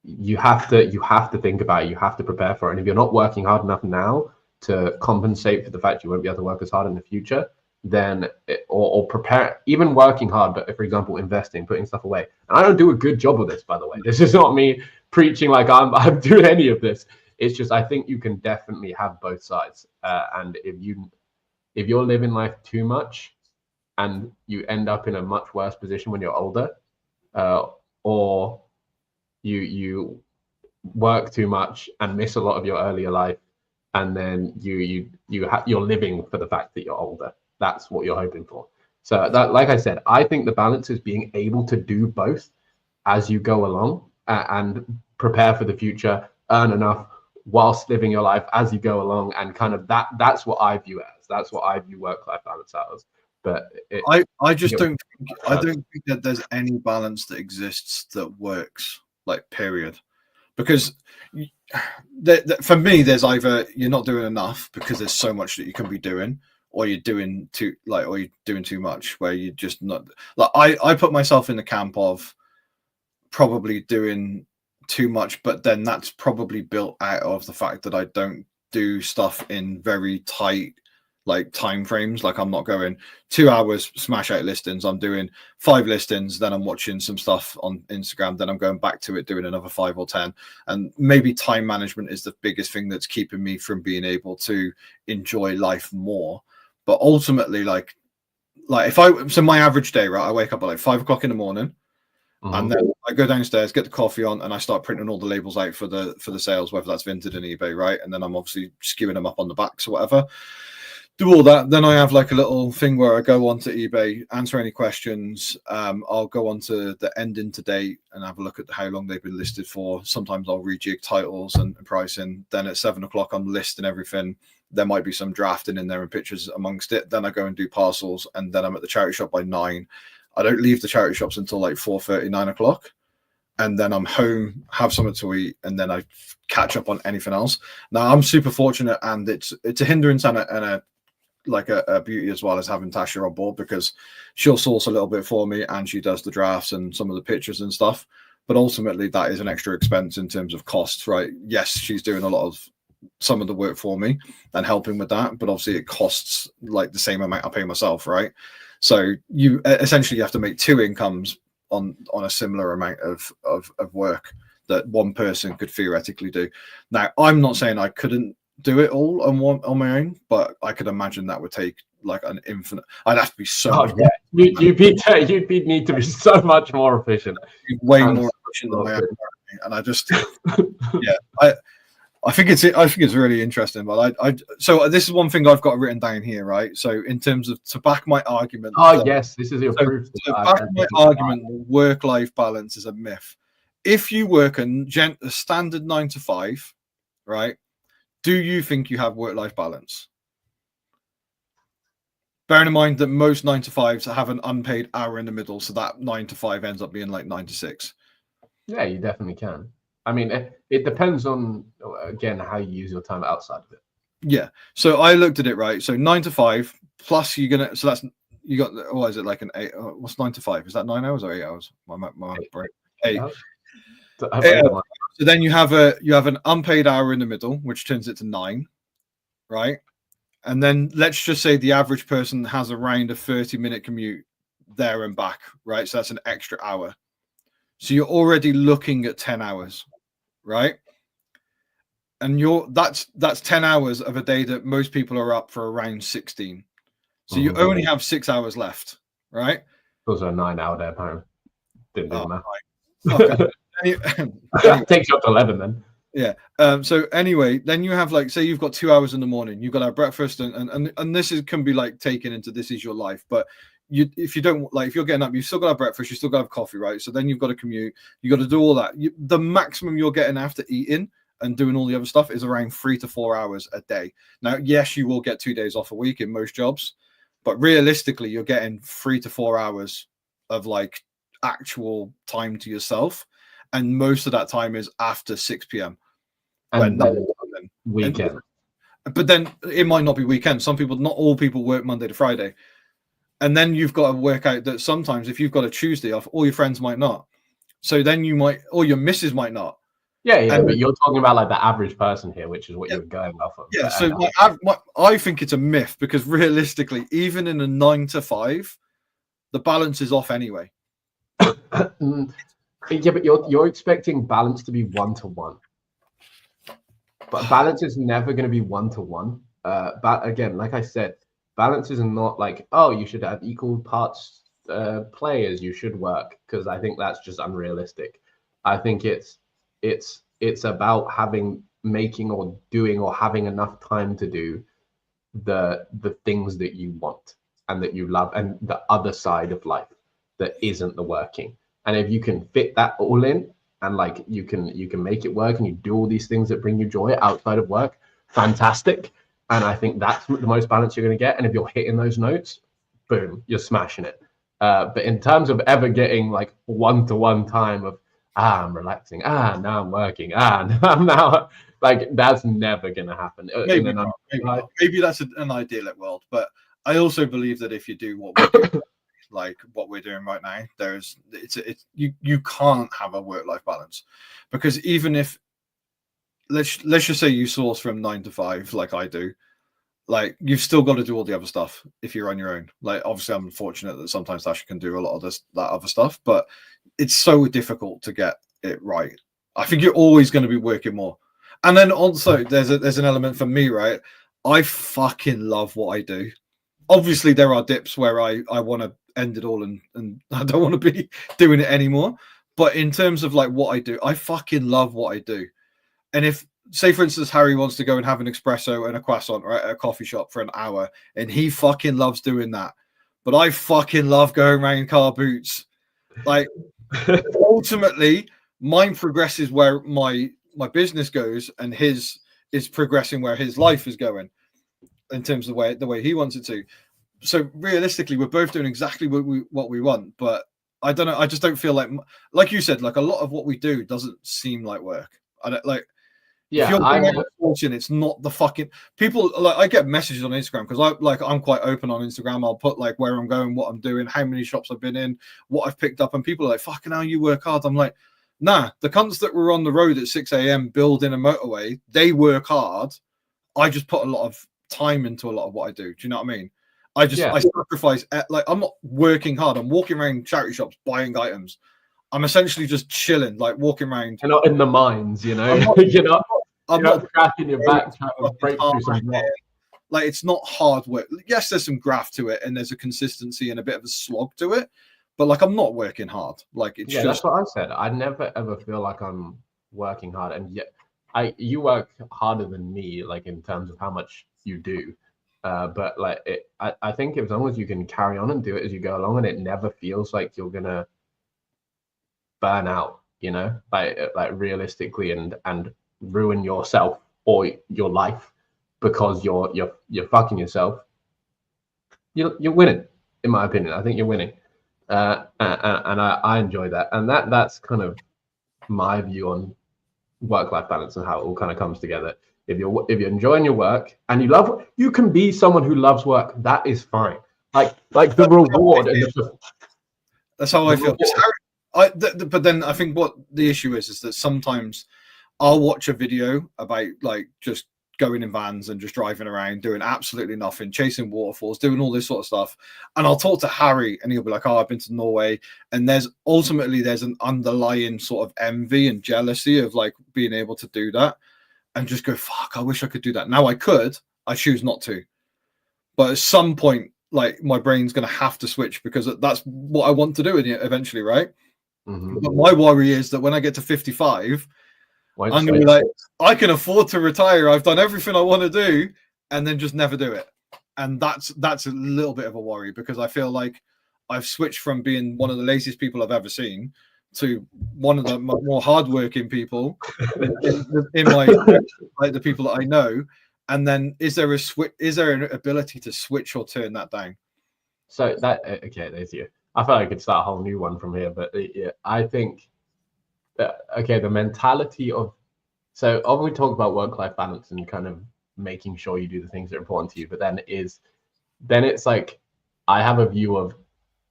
you have to think about it, you have to prepare for it, and if you're not working hard enough now to compensate for the fact you won't be able to work as hard in the future, then or prepare, even working hard, but for example investing, putting stuff away. And I don't do a good job of this, by the way. This is not me preaching like I'm doing any of this. It's just I think you can definitely have both sides, and if you're living life too much and you end up in a much worse position when you're older, or you work too much and miss a lot of your earlier life, and then you're living for the fact that you're older. That's what you're hoping for. So that, like I said, I think the balance is being able to do both as you go along, and prepare for the future, earn enough whilst living your life as you go along, and kind of that's what I view as. That's what I view work-life balance as. But I just don't think that there's any balance that exists that works, like period. Because for me, there's either you're not doing enough because there's so much that you can be doing, or you're doing too much where you're just not. Like I put myself in the camp of probably doing too much, but then that's probably built out of the fact that I don't do stuff in very tight like time frames. Like I'm not going 2 hours smash out listings. I'm doing 5 listings, then I'm watching some stuff on Instagram, then I'm going back to it doing another 5 or 10. And maybe time management is the biggest thing that's keeping me from being able to enjoy life more. But ultimately, like so my average day, right, I wake up at like 5 o'clock in the morning. And then I go downstairs, get the coffee on, and I start printing all the labels out for the sales, whether that's Vinted and eBay, right? And then I'm obviously skewing them up on the backs or whatever. Do all that. Then I have like a little thing where I go onto eBay, answer any questions. I'll go onto the ending to date and have a look at how long they've been listed for. Sometimes I'll rejig titles and pricing. Then at 7 o'clock, I'm listing everything. There might be some drafting in there and pictures amongst it. Then I go and do parcels, and then I'm at the charity shop by 9. I don't leave the charity shops until like 4:30, 9 o'clock. And then I'm home, have something to eat, and then I catch up on anything else. Now I'm super fortunate, and it's a hindrance and a beauty as well as having Tasha on board, because she'll source a little bit for me and she does the drafts and some of the pictures and stuff. But ultimately that is an extra expense in terms of costs, right? Yes, she's doing a lot of some of the work for me and helping with that, but obviously it costs like the same amount I pay myself, right? So you essentially have to make 2 incomes on a similar amount of work that one person could theoretically do. Now, I'm not saying I couldn't do it all on my own, but I could imagine that would take like an infinite. I'd have to be so. Oh yeah, you'd need to be so much more efficient, way more efficient than I am, and I just yeah, I think it's really interesting. But so this is one thing I've got written down here, right? So in terms of to back my argument. Oh yes, this is your proof. To back my argument, work-life balance is a myth. If you work a standard 9 to 5, right? Do you think you have work-life balance? Bearing in mind that most 9 to 5s have an unpaid hour in the middle, so that 9 to 5 ends up being like 9 to 6. Yeah, you definitely can. I mean, it depends on, again, how you use your time outside of it. Yeah. So I looked at it, right? So 9 to 5 plus you got, what is it, like an 8? What's 9 to 5? Is that 9 hours or 8 hours? My break. 8. So then you have an unpaid hour in the middle, which turns it to 9, right? And then let's just say the average person has around a 30-minute commute there and back, right? So that's an extra hour. So you're already looking at 10 hours, right? And that's 10 hours of a day that most people are up for around 16. So you only have 6 hours left, right? It was a 9-hour day, apparently. Didn't do the math. Fuck. Anyway. Takes you up to 11 then. Yeah. So anyway, then you have like, say you've got 2 hours in the morning, you've got to have breakfast, and this can be like taken into this is your life. But if you don't like, if you're getting up, you've still got to have breakfast, you still got to have coffee, right? So then you've got to commute, you got to do all that. The maximum you're getting after eating and doing all the other stuff is around 3 to 4 hours a day. Now, yes, you will get 2 days off a week in most jobs, but realistically, you're getting 3 to 4 hours of like actual time to yourself. And most of that time is after 6 p.m. And then weekend. But then it might not be weekend. Some people, not all people work Monday to Friday. And then you've got to work out that sometimes if you've got a Tuesday off, all your friends might not. So then you might, or your missus might not. Yeah, but you're talking about like the average person here, which is what you're going off of. Yeah, so I think it's a myth because realistically, even in a 9 to 5, the balance is off anyway. Yeah, but you're expecting balance to be 1-to-1. But balance is never going to be 1-to-1. But again, like I said, balance is not like, oh, you should have equal parts play as you should work, because I think that's just unrealistic. I think it's about making or doing or having enough time to do the things that you want and that you love, and the other side of life that isn't the working. And if you can fit that all in, and like you can make it work, and you do all these things that bring you joy outside of work, fantastic. And I think that's the most balance you're going to get. And if you're hitting those notes, boom, you're smashing it. But in terms of ever getting like 1-to-1 time of I'm relaxing, now I'm working, now I'm now, like, that's never going to happen. Maybe that's an idyllic world, but I also believe that if you do what we're doing, like what we're doing right now, you can't have a work-life balance, because even if let's just say you source from 9 to 5 like I do, like you've still got to do all the other stuff if you're on your own. Like obviously I'm fortunate that sometimes Tasha can do a lot of that other stuff, but it's so difficult to get it right. I think you're always going to be working more. And then also there's an element for me, right? I fucking love what I do. Obviously there are dips where I want to end it all and I don't want to be doing it anymore. But in terms of like what I do, I fucking love what I do. And if, say for instance, Harry wants to go and have an espresso and a croissant, right, at a coffee shop for an hour, and he fucking loves doing that. But I fucking love going around car boots. Like ultimately, mine progresses where my business goes, and his is progressing where his life is going in terms of the way he wants it to. So realistically, we're both doing exactly what we want, but I don't know. I just don't feel like you said, like a lot of what we do doesn't seem like work. I don't like. Yeah, if you're fortune, it's not the fucking people. Like I get messages on Instagram because I'm quite open on Instagram. I'll put like where I'm going, what I'm doing, how many shops I've been in, what I've picked up, and people are like, "Fucking hell, you work hard." I'm like, nah. The cunts that were on the road at 6 a.m. building a motorway, they work hard. I just put a lot of time into a lot of what I do. Do you know what I mean? I sacrifice. Like I'm not working hard. I'm walking around charity shops buying items. I'm essentially just chilling, like walking around. You're not in the mines, you know. I'm not cracking your back trying to break through some rock. Like it's not hard work. Yes, there's some graft to it, and there's a consistency and a bit of a slog to it. But like I'm not working hard. Like it's that's what I said. I never ever feel like I'm working hard, and yet you work harder than me, like in terms of how much you do. But like I think as long as you can carry on and do it as you go along, and it never feels like you're gonna burn out, you know, like realistically, and ruin yourself or your life because you're fucking yourself. You're winning, in my opinion. I think you're winning, and I enjoy that, and that's kind of my view on work-life balance and how it all kind of comes together. If you're enjoying your work and you can be someone who loves work. That is fine. Like the reward and that's how I feel. But then I think what the issue is that sometimes I'll watch a video about like just going in vans and just driving around, doing absolutely nothing, chasing waterfalls, doing all this sort of stuff. And I'll talk to Harry and he'll be like, oh, I've been to Norway. And there's an underlying sort of envy and jealousy of like being able to do that and just go, fuck, I wish I could do that. Now I could, I choose not to. But at some point, like my brain's going to have to switch because that's what I want to do eventually, right? Mm-hmm. But my worry is that when I get to 55, I'm going to be like, I can afford to retire. I've done everything I want to do and then just never do it. And that's a little bit of a worry because I feel like I've switched from being one of the laziest people I've ever seen to one of the more hardworking people in my like the people that I know. And then is there an ability to switch or turn that down? So that okay, there's you. I thought I could start a whole new one from here, but yeah, I think that the mentality of when we talk about work-life balance and kind of making sure you do the things that are important to you, but then it's like I have a view of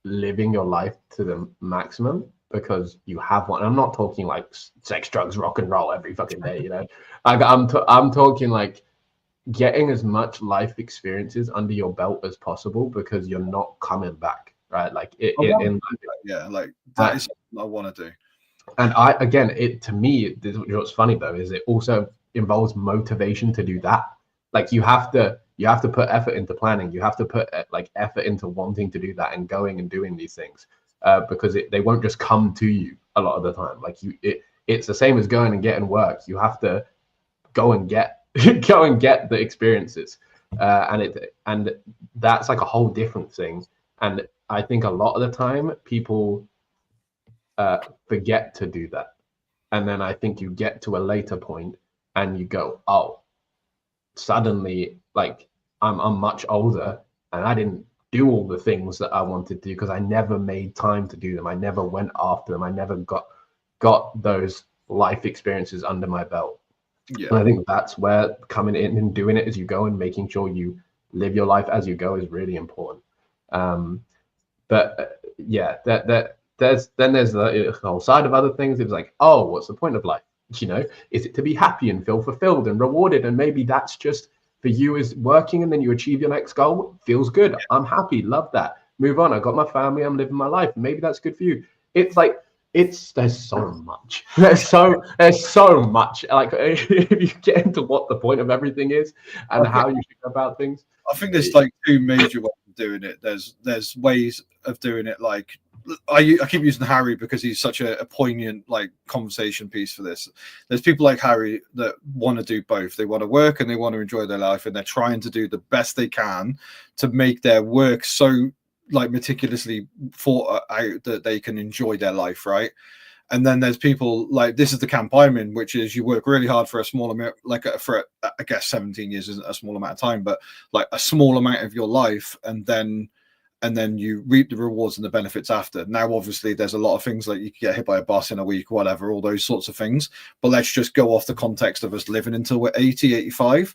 living your life to the maximum because you have one. I'm not talking like sex, drugs, rock and roll every fucking day, you know. Like I'm talking like getting as much life experiences under your belt as possible because you're not coming back, right? Like that is what I want to do. And to me, what's funny though is it also involves motivation to do that. Like you have to put effort into planning. You have to put like effort into wanting to do that and going and doing these things because they won't just come to you a lot of the time. Like it's the same as going and getting work. You have to go and get the experiences, and that's like a whole different thing. And I think a lot of the time people forget to do that, and then I think you get to a later point and you go, oh, suddenly like I'm much older and I didn't do all the things that I wanted to because I never made time to do them. I never went after them. I never got those life experiences under my belt. Yeah. And I think that's where coming in and doing it as you go and making sure you live your life as you go is really important. But there's the whole side of other things. It's like, oh, what's the point of life? You know, is it to be happy and feel fulfilled and rewarded? And maybe that's just for you is working and then you achieve your next goal. Feels good. I'm happy. Love that. Move on. I got my family. I'm living my life. Maybe that's good for you. It's like, there's so much. There's so much. Like if you get into what the point of everything is and how you should go about things. I think there's like two major ways of doing it. There's ways of doing it like I keep using Harry because he's such a poignant like conversation piece for this. There's people like Harry that want to do both. They want to work and they want to enjoy their life, and they're trying to do the best they can to make their work so like meticulously thought out that they can enjoy their life, right? And then there's people like this is the camp I'm in, which is you work really hard for a small amount, like for I guess 17 years isn't a small amount of time, but like a small amount of your life, and then you reap the rewards and the benefits after. Now, obviously, there's a lot of things like you can get hit by a bus in a week, whatever, all those sorts of things. But let's just go off the context of us living until we're 80, 85.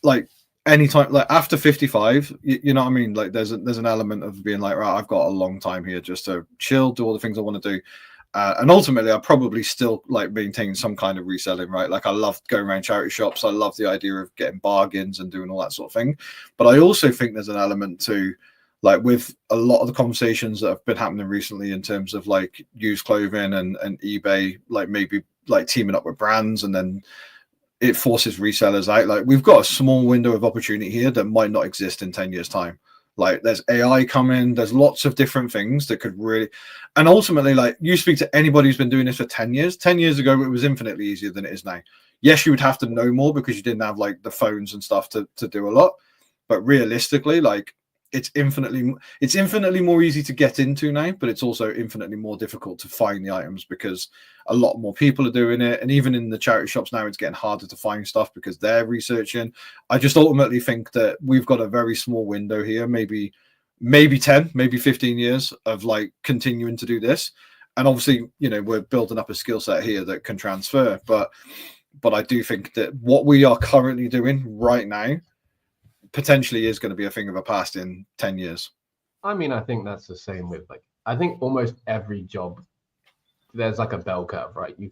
Like anytime, like after 55, you know what I mean? Like there's an element of being like, right, I've got a long time here just to chill, do all the things I want to do. And ultimately, I probably still like maintain some kind of reselling, right? Like I love going around charity shops. I love the idea of getting bargains and doing all that sort of thing. But I also think there's an element to like with a lot of the conversations that have been happening recently in terms of like used clothing and eBay, like maybe like teaming up with brands, and then it forces resellers out. Like we've got a small window of opportunity here that might not exist in 10 years time. Like there's AI coming, there's lots of different things that could really, and ultimately like you speak to anybody who's been doing this for 10 years ago, it was infinitely easier than it is now. Yes, you would have to know more because you didn't have like the phones and stuff to do a lot, but realistically, like it's infinitely more easy to get into now, but it's also infinitely more difficult to find the items because a lot more people are doing it. And even in the charity shops now, it's getting harder to find stuff because they're researching. I just ultimately think that we've got a very small window here, maybe 10, maybe 15 years of like continuing to do this. And obviously, you know, we're building up a skill set here that can transfer. But I do think that what we are currently doing right now potentially is going to be a thing of a past in 10 years. I mean, I think that's the same with like, I think almost every job, there's like a bell curve, right? You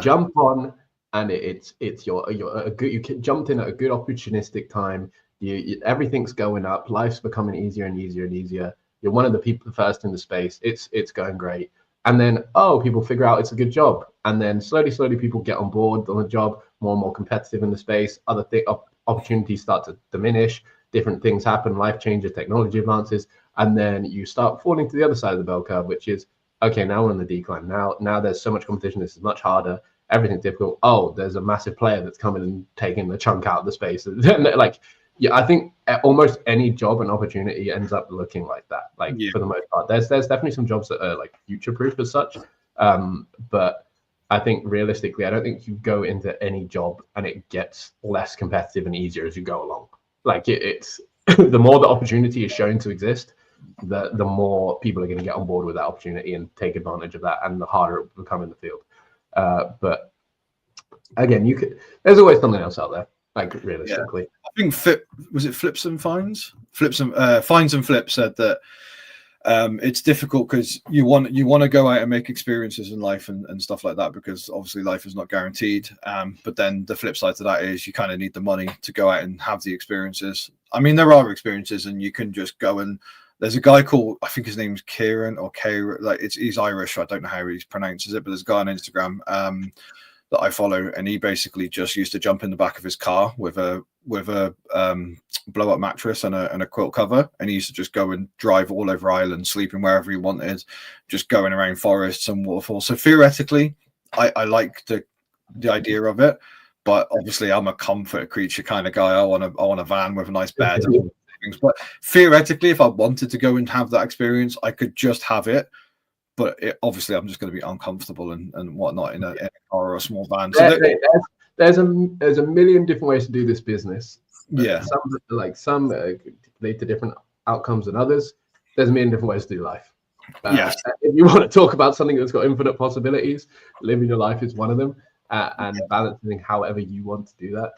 jump on and it's you're a good, you jumped in at a good opportunistic time. Everything's going up, life's becoming easier and easier and easier. You're one of the people first in the space. It's going great. And then, people figure out it's a good job. And then slowly people get on board on the job, more and more competitive in the space. Other opportunities start to diminish. Different things happen, life changes, technology advances. And then you start falling to the other side of the bell curve, which is, okay, now we're on the decline. Now there's so much competition. This is much harder. Everything's difficult. Oh, there's a massive player that's coming and taking the chunk out of the space. Like, yeah, I think almost any job and opportunity ends up looking like that. Like, for the most part, there's definitely some jobs that are like future proof as such. But I think realistically, I don't think you go into any job and it gets less competitive and easier as you go along. Like it's the more the opportunity is shown to exist, the more people are going to get on board with that opportunity and take advantage of that, and the harder it will become in the field. But again, there's always something else out there. Like realistically, I think Flips and Fines and Flips said that it's difficult because you want to go out and make experiences in life and stuff like that, because obviously life is not guaranteed. But then the flip side to that is you kind of need the money to go out and have the experiences. I mean, there are experiences, and you can just go and. There's a guy called, I think his name's Kieran or Kieran, like he's Irish. I don't know how he pronounces it, but there's a guy on Instagram that I follow, and he basically just used to jump in the back of his car with a blow up mattress and a quilt cover, and he used to just go and drive all over Ireland, sleeping wherever he wanted, just going around forests and waterfalls. So theoretically, I like the idea of it, but obviously I'm a comfort creature kind of guy. I want a van with a nice bed. But theoretically, if I wanted to go and have that experience, I could just have it. But obviously, I'm just going to be uncomfortable and whatnot in a car or a small van. So there's a million different ways to do this business. Yeah, some lead to different outcomes than others. There's a million different ways to do life. If you want to talk about something that's got infinite possibilities, living your life is one of them, and balancing however you want to do that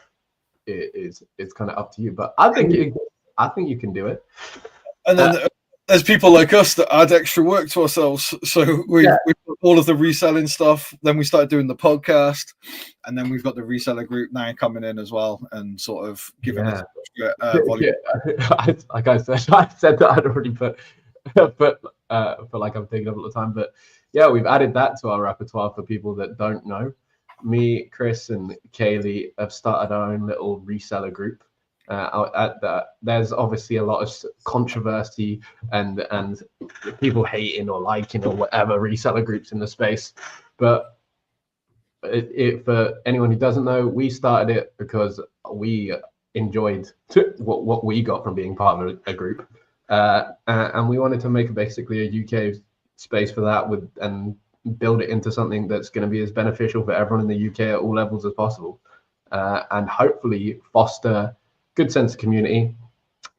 is kind of up to you. But I think you can do it. And then there's people like us that add extra work to ourselves. So we put all of the reselling stuff. Then we started doing the podcast, and then we've got the Reseller Group now coming in as well, and sort of giving us volume. Like I said that I'd already put like I'm taking up a lot of time, but yeah, we've added that to our repertoire for people that don't know. Me, Chris, and Kaylee have started our own little reseller group. There's obviously a lot of controversy and people hating or liking or whatever reseller groups in the space, but for anyone who doesn't know, we started it because we enjoyed what we got from being part of a group, and we wanted to make basically a UK space for that and build it into something that's going to be as beneficial for everyone in the UK at all levels as possible, and hopefully foster good sense of community,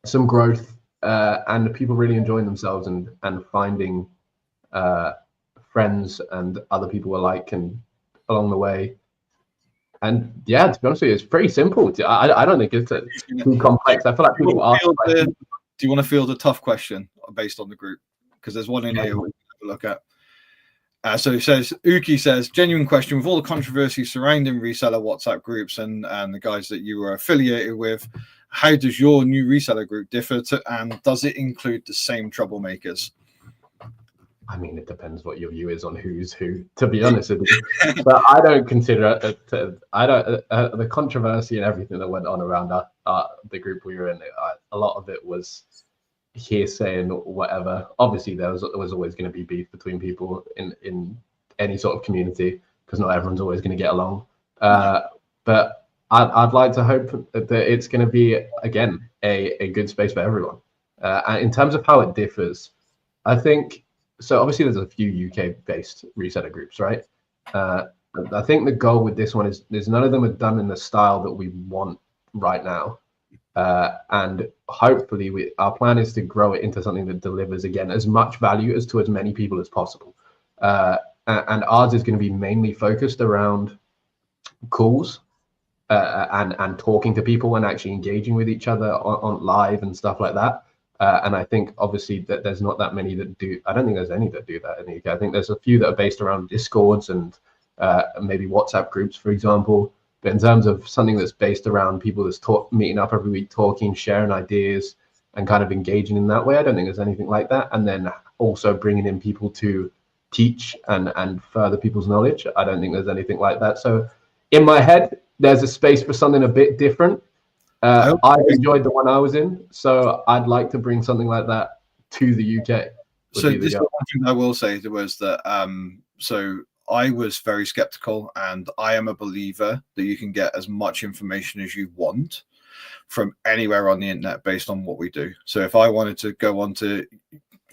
some growth, and people really enjoying themselves and finding friends and other people alike and along the way. And yeah, to be honest with you, it's pretty simple. I don't think it's too complex. I feel like people ask. Do you want to field a tough question based on the group? Because there's one in here we can look at. So it says, Uki says, genuine question, with all the controversy surrounding reseller WhatsApp groups and the guys that you were affiliated with, how does your new reseller group differ and does it include the same troublemakers? I mean, it depends what your view is on who's who, to be honest with you. But I don't consider the controversy and everything that went on around the group we were in, a lot of it was hearsay and whatever. Obviously there was always going to be beef between people in any sort of community because not everyone's always going to get along, but I'd like to hope that it's going to be again a good space for everyone. And in terms of how it differs, I think so obviously there's a few UK based reseller groups, right? I think the goal with this one is none of them are done in the style that we want right now. And hopefully our plan is to grow it into something that delivers again as much value as to as many people as possible, and ours is going to be mainly focused around calls and talking to people and actually engaging with each other on live and stuff like that, and I think obviously that there's not that many that do. I don't think there's any that do that in the UK. I think there's a few that are based around discords and maybe WhatsApp groups, for example. But in terms of something that's based around people that's meeting up every week, talking, sharing ideas, and kind of engaging in that way, I don't think there's anything like that. And then also bringing in people to teach and further people's knowledge, I don't think there's anything like that. So in my head, there's a space for something a bit different. I've enjoyed the one I was in, so I'd like to bring something like that to the UK. So this is one thing I will say was that so I was very skeptical, and I am a believer that you can get as much information as you want from anywhere on the internet based on what we do. So if I wanted to go onto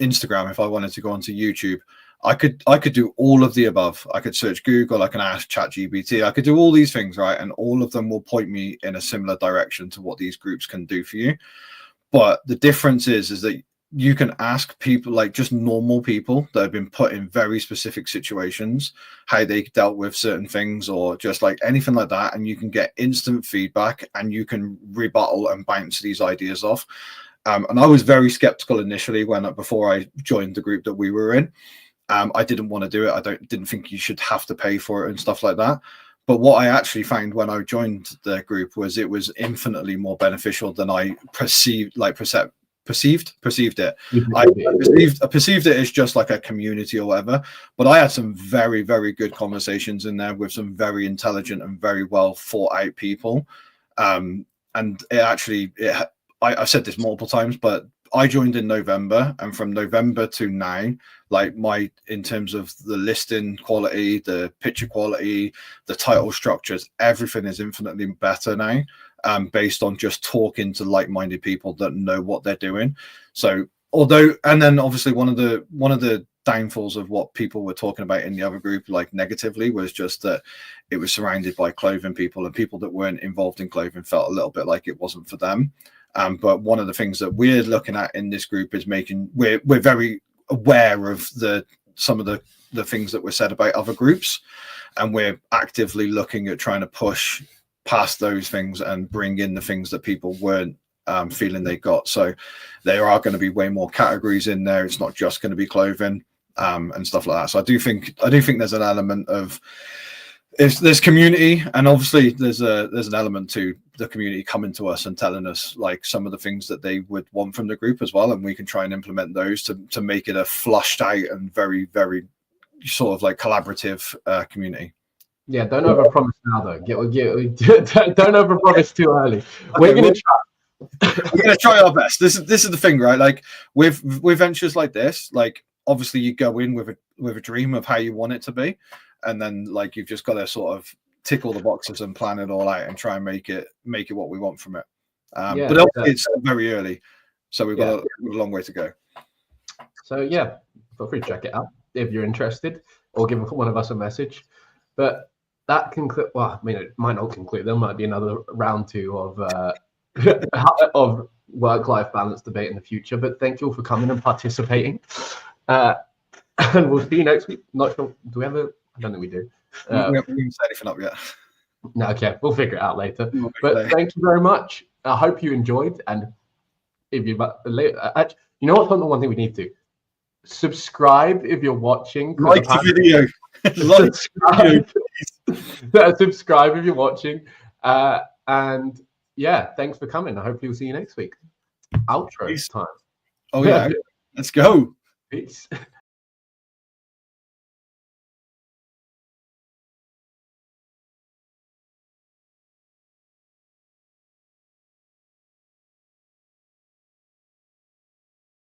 Instagram, if I wanted to go onto YouTube, I could do all of the above. I could search Google, I can ask ChatGPT, I could do all these things, right? And all of them will point me in a similar direction to what these groups can do for you. But the difference is that you can ask people, like just normal people that have been put in very specific situations, how they dealt with certain things, or just like anything like that, and you can get instant feedback and you can rebuttal and bounce these ideas off. And I was very skeptical initially before I joined the group that we were in. I didn't want to do it. I didn't think you should have to pay for it and stuff like that. But what I actually found when I joined the group was it was infinitely more beneficial than I perceived it. I perceived it as just like a community or whatever, but I had some very, very good conversations in there with some very intelligent and very well thought out people. And I've said this multiple times, but I joined in November, and from November to now, like in terms of the listing quality, the picture quality, the title structures, everything is infinitely better now. Based on just talking to like-minded people that know what they're doing. So and then obviously one of the downfalls of what people were talking about in the other group, like negatively, was just that it was surrounded by clothing people, and people that weren't involved in clothing felt a little bit like it wasn't for them. But one of the things that we're looking at in this group is we're very aware of some of the things that were said about other groups, and we're actively looking at trying to push past those things and bring in the things that people weren't feeling they got. So there are going to be way more categories in there. It's not just going to be clothing and stuff like that. So I do think there's an element of there's community, and obviously there's an element to the community coming to us and telling us like some of the things that they would want from the group as well, and we can try and implement those to make it a flushed out and very, very sort of like collaborative community. Yeah, don't overpromise now though. Don't overpromise too early. We're gonna try our best. This is the thing, right? Like with ventures like this, like obviously you go in with a dream of how you want it to be, and then like you've just got to sort of tick all the boxes and plan it all out and try and make it what we want from it. But obviously it's very early, so we've got a long way to go. So yeah, feel free to check it out if you're interested, or give one of us a message. But that conclude. Well, I mean, it might not conclude. There might be another round 2 of work-life balance debate in the future. But thank you all for coming and participating. And we'll see you next week. Not sure. Do we have a? I don't think we do. We haven't even set anything up yet. No, okay, we'll figure it out later. But thank you very much. I hope you enjoyed. And if you, you know what? One thing we need to subscribe if you're watching. Like the video. Subscribe if you're watching. And yeah, thanks for coming. Hopefully we'll see you next week. Outro time. Oh yeah, let's go. Peace.